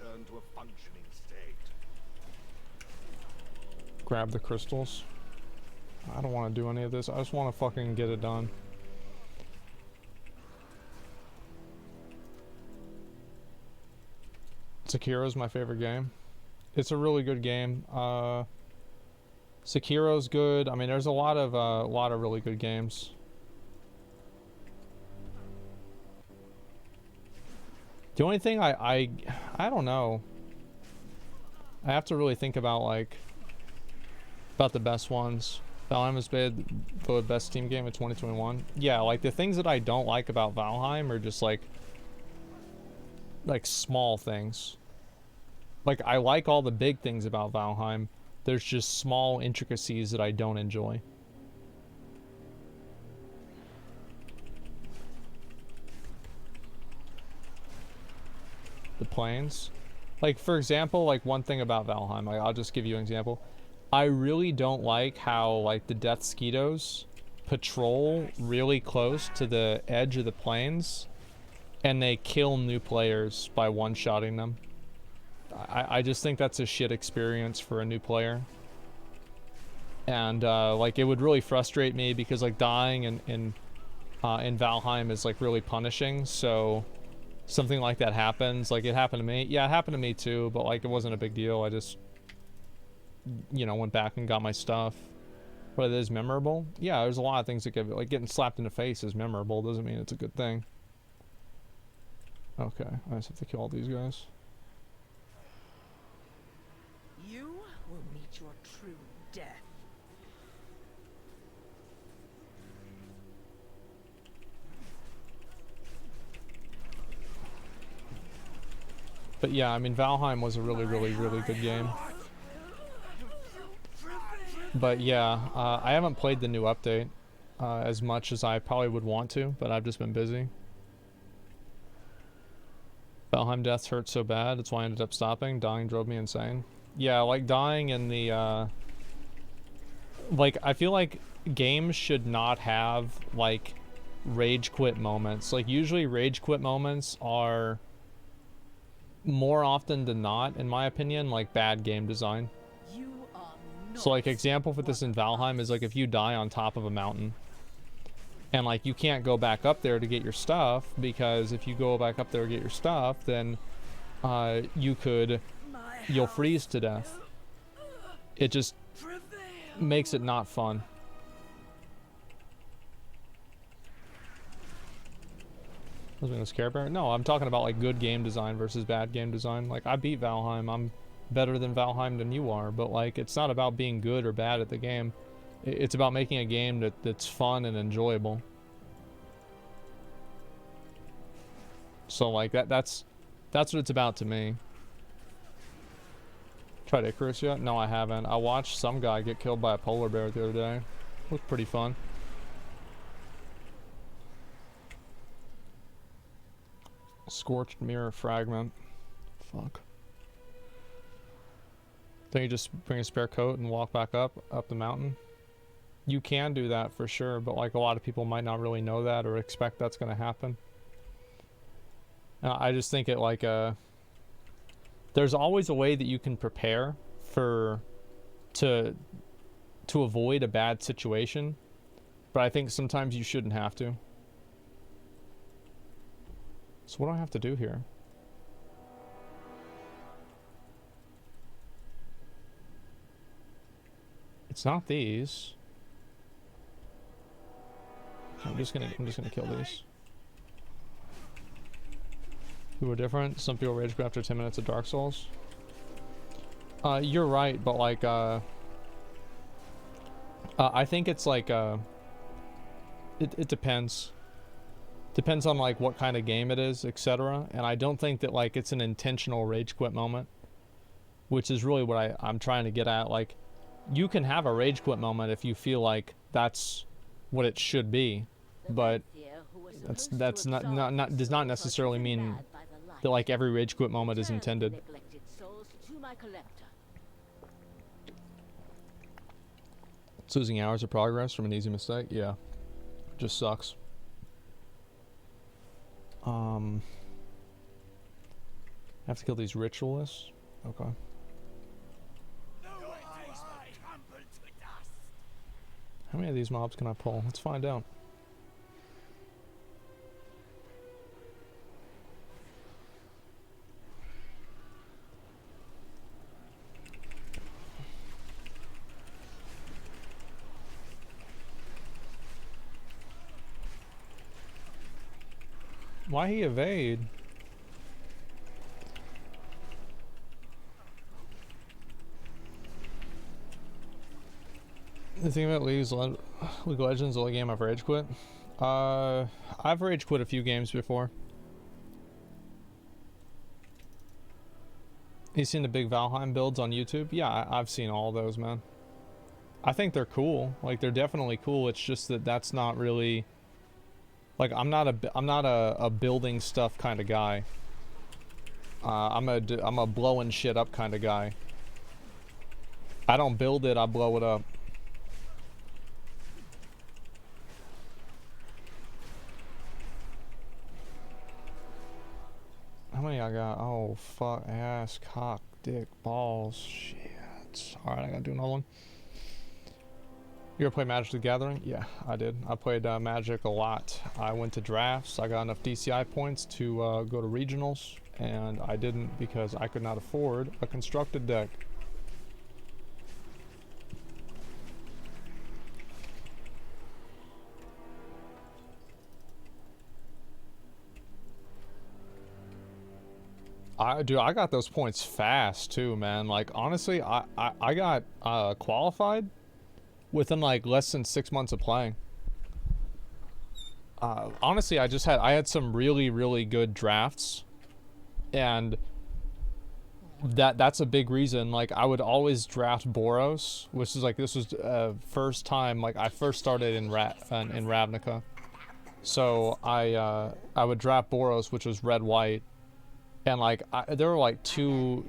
Grab the crystals. I don't want to do any of this. I just want to fucking get it done. Sekiro's my favorite game. It's a really good game. Sekiro's good. I mean, there's a lot of really good games. The only thing I don't know. I have to really think about about the best ones. Valheim was voted the best Steam game of 2021. Yeah, like the things that I don't like about Valheim are just like like small things. Like, I like all the big things about Valheim. There's just small intricacies that I don't enjoy. The planes. Like, for example, like one thing about Valheim, like, I'll just give you an example. I really don't like how, like, the Death Skeetos patrol really close to the edge of the plains and they kill new players by one-shotting them. I just think that's a shit experience for a new player. And, like, it would really frustrate me because, like, dying in Valheim is, like, really punishing, so something like that happens. Like, it happened to me. Yeah, it happened to me too, but, like, it wasn't a big deal. I just, you know, went back and got my stuff. But it is memorable. Yeah, there's a lot of things that get, like, getting slapped in the face is memorable. Doesn't mean it's a good thing. Okay, I just have to kill all these guys. You will meet your true death. But yeah, I mean, Valheim was a really, really, really good game. But yeah, I haven't played the new update as much as I probably would want to, but I've just been busy. Valheim deaths hurt so bad, that's why I ended up stopping. Dying drove me insane. Yeah, like dying in the, like, I feel like games should not have, like, rage quit moments. Like, usually rage quit moments are, more often than not, in my opinion, like, bad game design. So, like, example for this in Valheim is, like, if you die on top of a mountain, and, like, you can't go back up there to get your stuff, because if you go back up there to get your stuff, then, you'll freeze to death. It just makes it not fun. Was it a Scare Bear? No, I'm talking about, like, good game design versus bad game design. Like, I beat Valheim. I'm better than Valheim than you are, but, like, it's not about being good or bad at the game. It's about making a game that's fun and enjoyable. So, like, that's what it's about to me. Tried Icarus yet? No, I haven't. I watched some guy get killed by a polar bear the other day. Looked pretty fun. Scorched mirror fragment. Fuck. Then you just bring a spare coat and walk back up the mountain. You can do that for sure, but, like, a lot of people might not really know that or expect that's going to happen. I just think it, like, there's always a way that you can prepare to avoid a bad situation, but I think sometimes you shouldn't have to. So what do I have to do here? It's not these. I'm just gonna kill these. People are different. Some people rage quit after 10 minutes of Dark Souls. You're right, but, like, I think it's like, it depends. Depends on, like, what kind of game it is, etc. And I don't think that, like, it's an intentional rage quit moment, which is really what I'm trying to get at. Like, you can have a rage quit moment if you feel like that's what it should be, but that's not does not necessarily mean that, like, every rage quit moment is intended. It's losing hours of progress from an easy mistake. Yeah, just sucks. I have to kill these ritualists. Okay. How many of these mobs can I pull? Let's find out. Why he evade? The thing about League of Legends, the only game I've rage quit. I've rage quit a few games before. You seen the big Valheim builds on YouTube? Yeah, I've seen all those, man. I think they're cool. Like, they're definitely cool. It's just that that's not really... Like, I'm not a building stuff kind of guy. I'm a blowing shit up kind of guy. I don't build it, I blow it up. How many I got? Oh, fuck, ass, cock, dick, balls, shit. Alright, I gotta do another one. You ever play Magic the Gathering? Yeah, I did. I played Magic a lot. I went to drafts. I got enough DCI points to go to regionals, and I didn't because I could not afford a constructed deck. Dude, I got those points fast too, man. Like, honestly, I got qualified within like less than 6 months of playing. Honestly, I had some really good drafts, and that's a big reason. Like, I would always draft Boros, which is like, this was first time, like, I first started in Ravnica, so I would draft Boros, which was red white, and like there were like two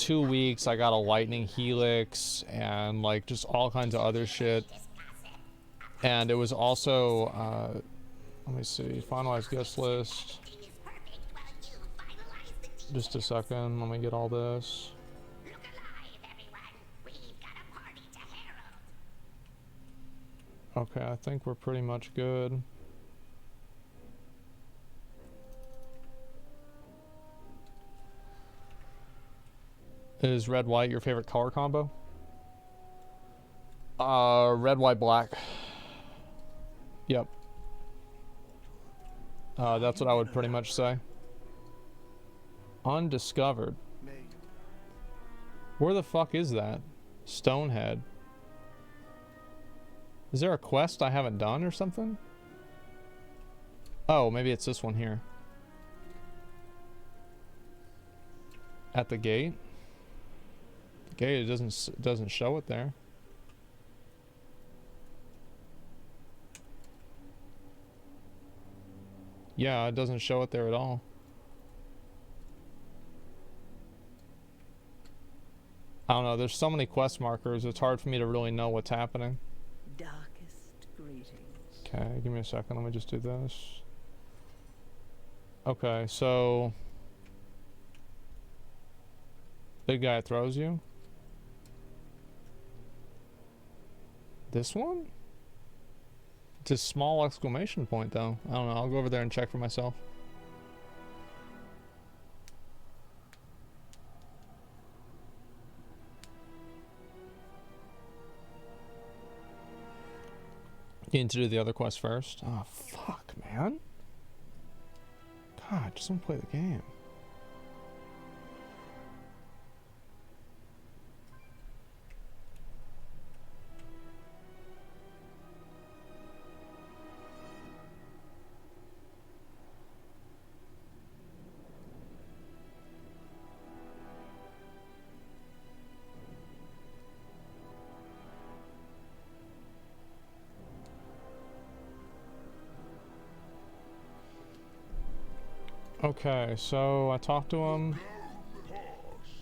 weeks I got a lightning helix and like just all kinds of other shit. And it was also let me see, finalize guest list. Just a second, let me get all this. Okay, I think we're pretty much good. Is red white your favorite color combo? Red white black. Yep. That's what I would pretty much say. Undiscovered. Where the fuck is that? Stonehead. Is there a quest I haven't done or something? Oh, maybe it's this one here. At the gate? The gate, it doesn't show it there. Yeah, it doesn't show it there at all. I don't know, there's so many quest markers, it's hard for me to really know what's happening. Darkest greetings. Okay, give me a second, let me just do this. Okay, so... Big guy throws you? This one? It's a small exclamation point though. I don't know, I'll go over there and check for myself. You need to do the other quest first? Oh, fuck, man. God, just don't play the game. Okay, so I talked to him.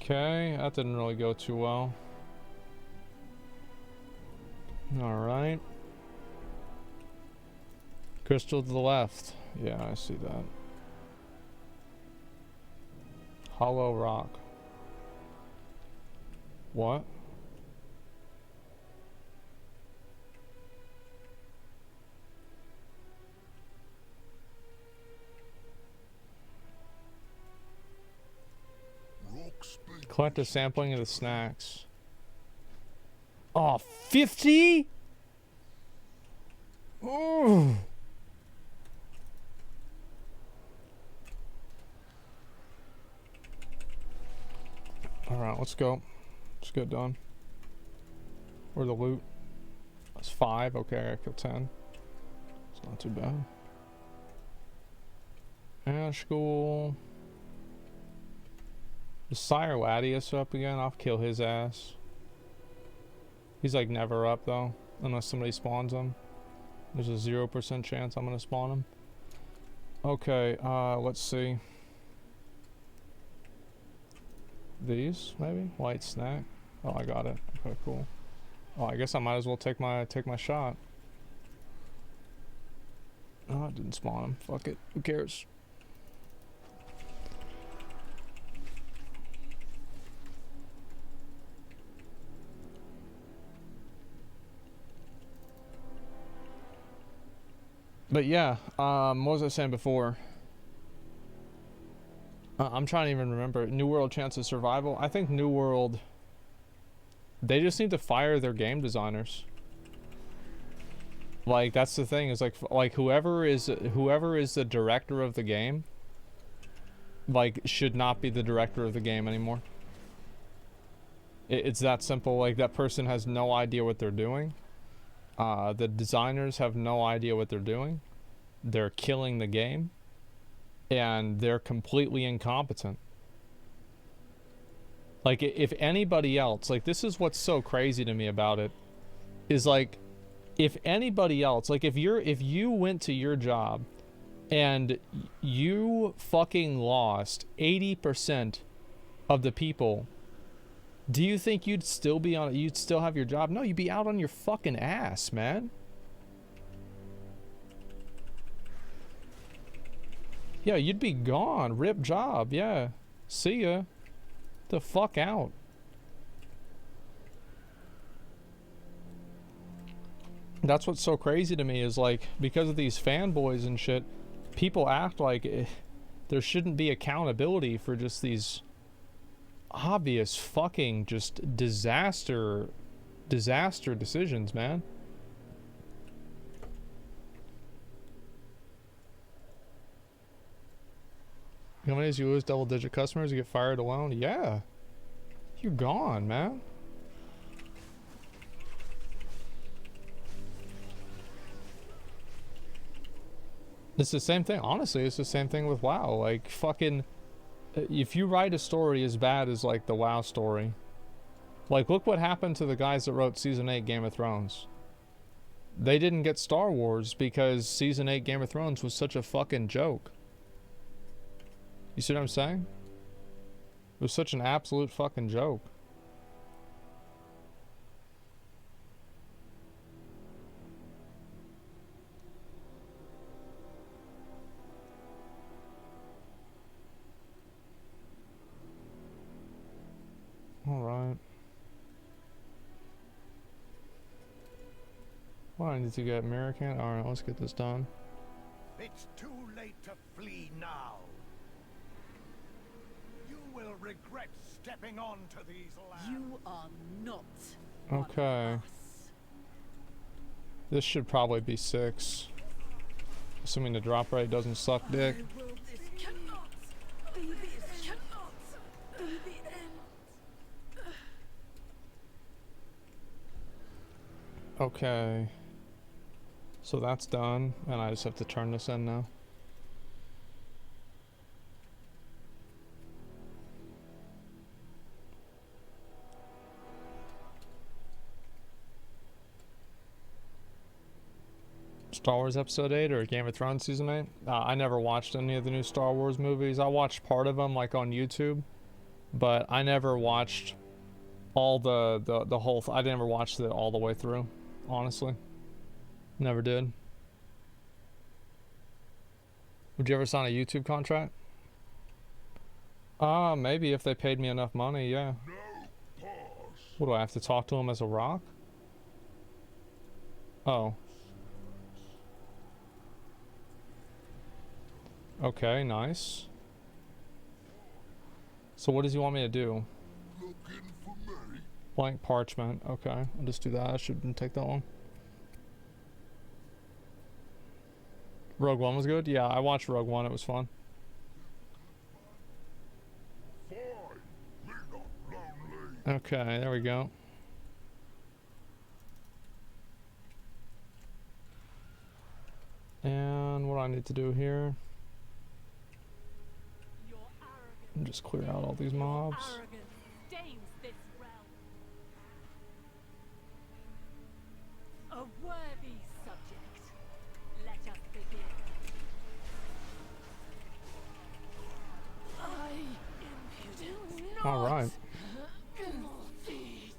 Okay, that didn't really go too well. Alright. Crystal to the left. Yeah, I see that. Hollow rock. What? Collect a sampling of the snacks. Oh, 50? Ooh. Alright, let's go. Let's get done. Where's the loot? That's 5. Okay, I killed 10. It's not too bad. Ash school. Is Sire Latius up again? I'll kill his ass. He's like never up though, unless somebody spawns him. There's a 0% chance I'm gonna spawn him. Okay, let's see. These maybe? Light snack. Oh, I got it. Okay, cool. Oh, I guess I might as well take my shot. Oh, I didn't spawn him. Fuck it. Who cares? But yeah, what was I saying before? I'm trying to even remember. New World chance of survival. I think New World, they just need to fire their game designers. Like, that's the thing, is like whoever is the director of the game, like, should not be the director of the game anymore. It's that simple. Like, that person has no idea what they're doing. The designers have no idea what they're doing. They're killing the game. And they're completely incompetent. Like, if anybody else, like, this is what's so crazy to me about it, is like, if anybody else, like, if you went to your job and you fucking lost 80% of the people, do you think you'd still have your job? No, you'd be out on your fucking ass, man. Yeah, you'd be gone. Rip job, yeah. See ya. The fuck out. That's what's so crazy to me, is like, because of these fanboys and shit, people act like there shouldn't be accountability for just these obvious fucking just disaster decisions, man. How many days you lose double-digit customers, you get fired alone? Yeah. You're gone, man. It's the same thing. Honestly, it's the same thing with WoW. Like, fucking, if you write a story as bad as, like, the WoW story, like, look what happened to the guys that wrote Season 8 Game of Thrones. They didn't get Star Wars because Season 8 Game of Thrones was such a fucking joke. You see what I'm saying? It was such an absolute fucking joke. Alright. Well, I need to get American. Alright, let's get this done. It's too late to flee now. You will regret stepping onto these lands. You are not Okay. one of us. This should probably be 6. Assuming the drop rate doesn't suck dick. This cannot be this cannot be the end. Okay. So that's done, and I just have to turn this in now. Star Wars Episode 8 or Game of Thrones Season 8? I never watched any of the new Star Wars movies. I watched part of them, like, on YouTube, but I never watched all the whole I never watched it all the way through, honestly. Never did. Would you ever sign a YouTube contract? Maybe if they paid me enough money, yeah. What, do I have to talk to him as a rock? Oh. Okay, nice. So what does he want me to do? Blank parchment. Okay, I'll just do that. I shouldn't take that long. Rogue One was good? Yeah, I watched Rogue One. It was fun. Okay, there we go. And what do I need to do here? And just clear out all these mobs. Arrogance stains this realm. A worthy subject. Let us begin. I impudent. All right. Conceit.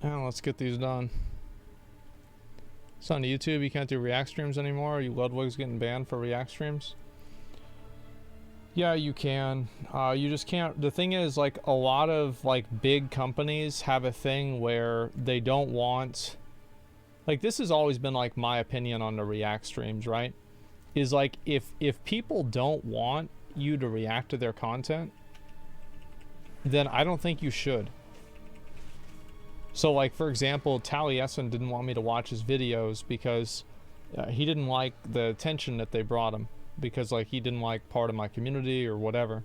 Now let's get these done. It's on YouTube. You can't do react streams anymore. You Ludwig's getting banned for react streams. Yeah, you can. You just can't. The thing is, like, a lot of like big companies have a thing where they don't want. Like, this has always been like my opinion on the react streams, right? Is like if people don't want you to react to their content, then I don't think you should. So, like, for example, Taliesin didn't want me to watch his videos because he didn't like the attention that they brought him, because, like, he didn't like part of my community or whatever.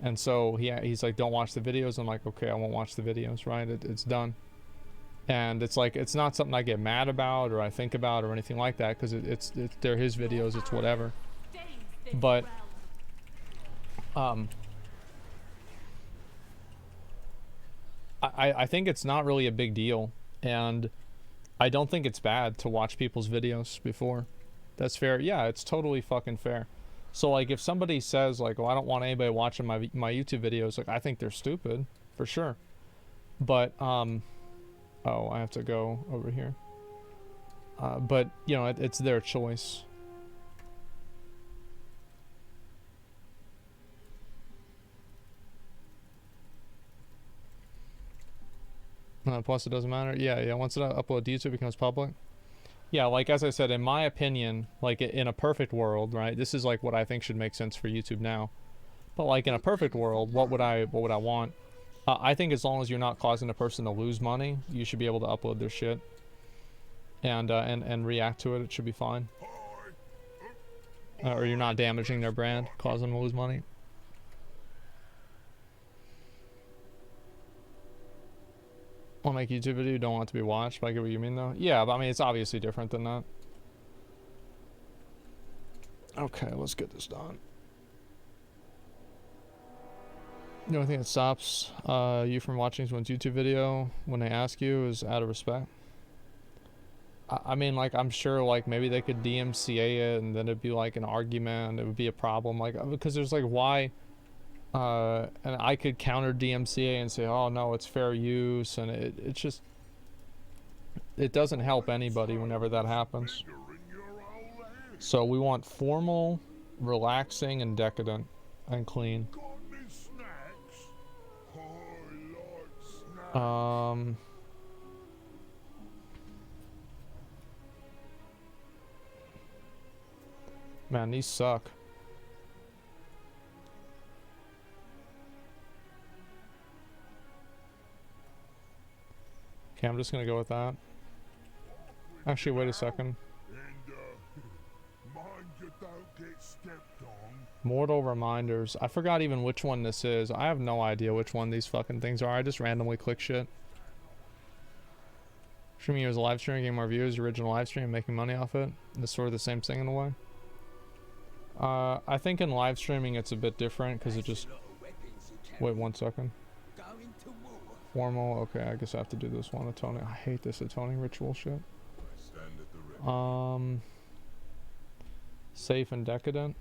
And so he's like, don't watch the videos. I'm like, okay, I won't watch the videos, right? It's done. And it's like, it's not something I get mad about or I think about or anything like that, because they're his videos, it's whatever. But I think it's not really a big deal, and I don't think it's bad to watch people's videos before. That's fair. Yeah, it's totally fucking fair. So, like, if somebody says, like, oh, I don't want anybody watching my YouTube videos, like, I think they're stupid, for sure. But, oh, I have to go over here. But, you know, it's their choice. Plus, it doesn't matter. Yeah. Once it upload to YouTube, it becomes public. Yeah, like, as I said, in my opinion, like, in a perfect world, right? This is like what I think should make sense for YouTube now. But, like, in a perfect world, what would I want? I think as long as you're not causing a person to lose money, you should be able to upload their shit and react to it. It should be fine. Or you're not damaging their brand, causing them to lose money. Want to make a YouTube video, you don't want it to be watched, but I get what you mean though. Yeah, but I mean, it's obviously different than that. Okay, let's get this done. The only thing that stops you from watching someone's YouTube video when they ask you is out of respect. I mean, like, I'm sure, like, maybe they could DMCA it and then it'd be like an argument, it would be a problem, like, because there's like, why... and I could counter DMCA and say, oh no, it's fair use, and it's just, it doesn't help anybody whenever that happens. So we want formal, relaxing, and decadent, and clean. Man, these suck. Okay, I'm just gonna go with that. Actually, wait a second. Mortal reminders. I forgot even which one this is. I have no idea which one these fucking things are. I just randomly click shit. Streaming you as a live stream, getting more views, your original live stream, making money off it. It's sort of the same thing in a way. I think in live streaming it's a bit different because it just... Wait 1 second. Formal, okay, I guess I have to do this one. Atoning. I hate this atoning ritual shit. Safe and decadent.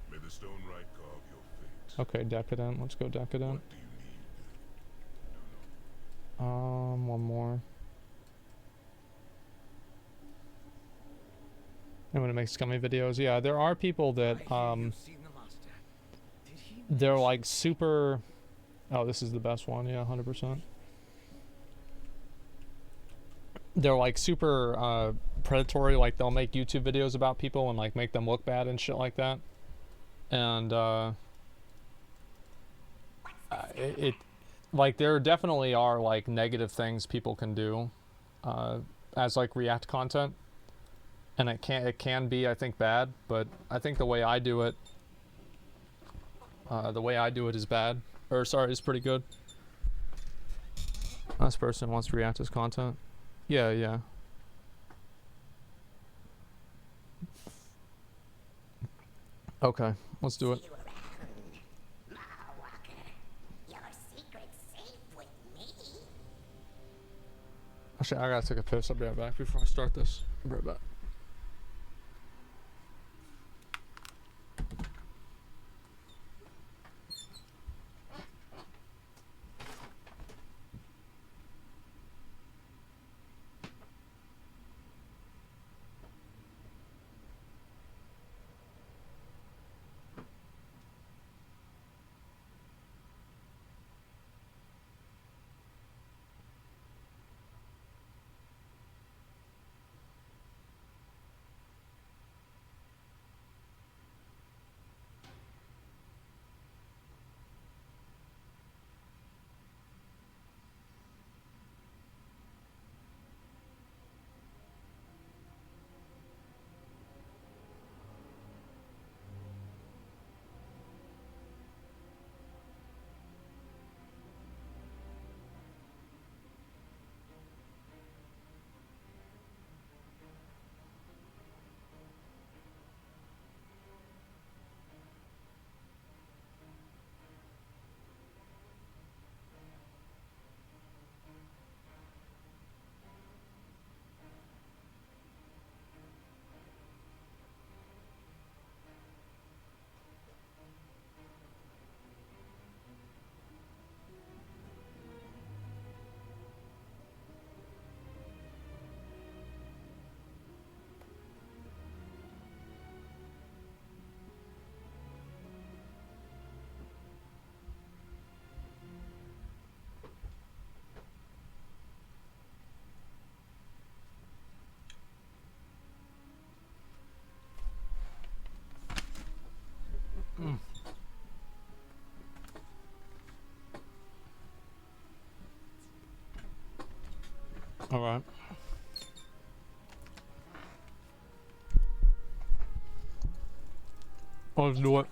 Okay, decadent. Let's go decadent. One more. I'm gonna make scummy videos. Yeah, there are people that they're like super. Oh, this is the best one. Yeah, 100%. They're like super predatory. Like, they'll make YouTube videos about people and like make them look bad and shit like that. And like, there definitely are like negative things people can do as like react content, and it can be, I think, bad. But I think the way I do it is bad, or sorry, is pretty good. This person wants to react as content. Yeah. Okay, let's do it. Actually, I gotta take a piss. I'll be right back before I start this. I'll be right back. All right. Let's do it.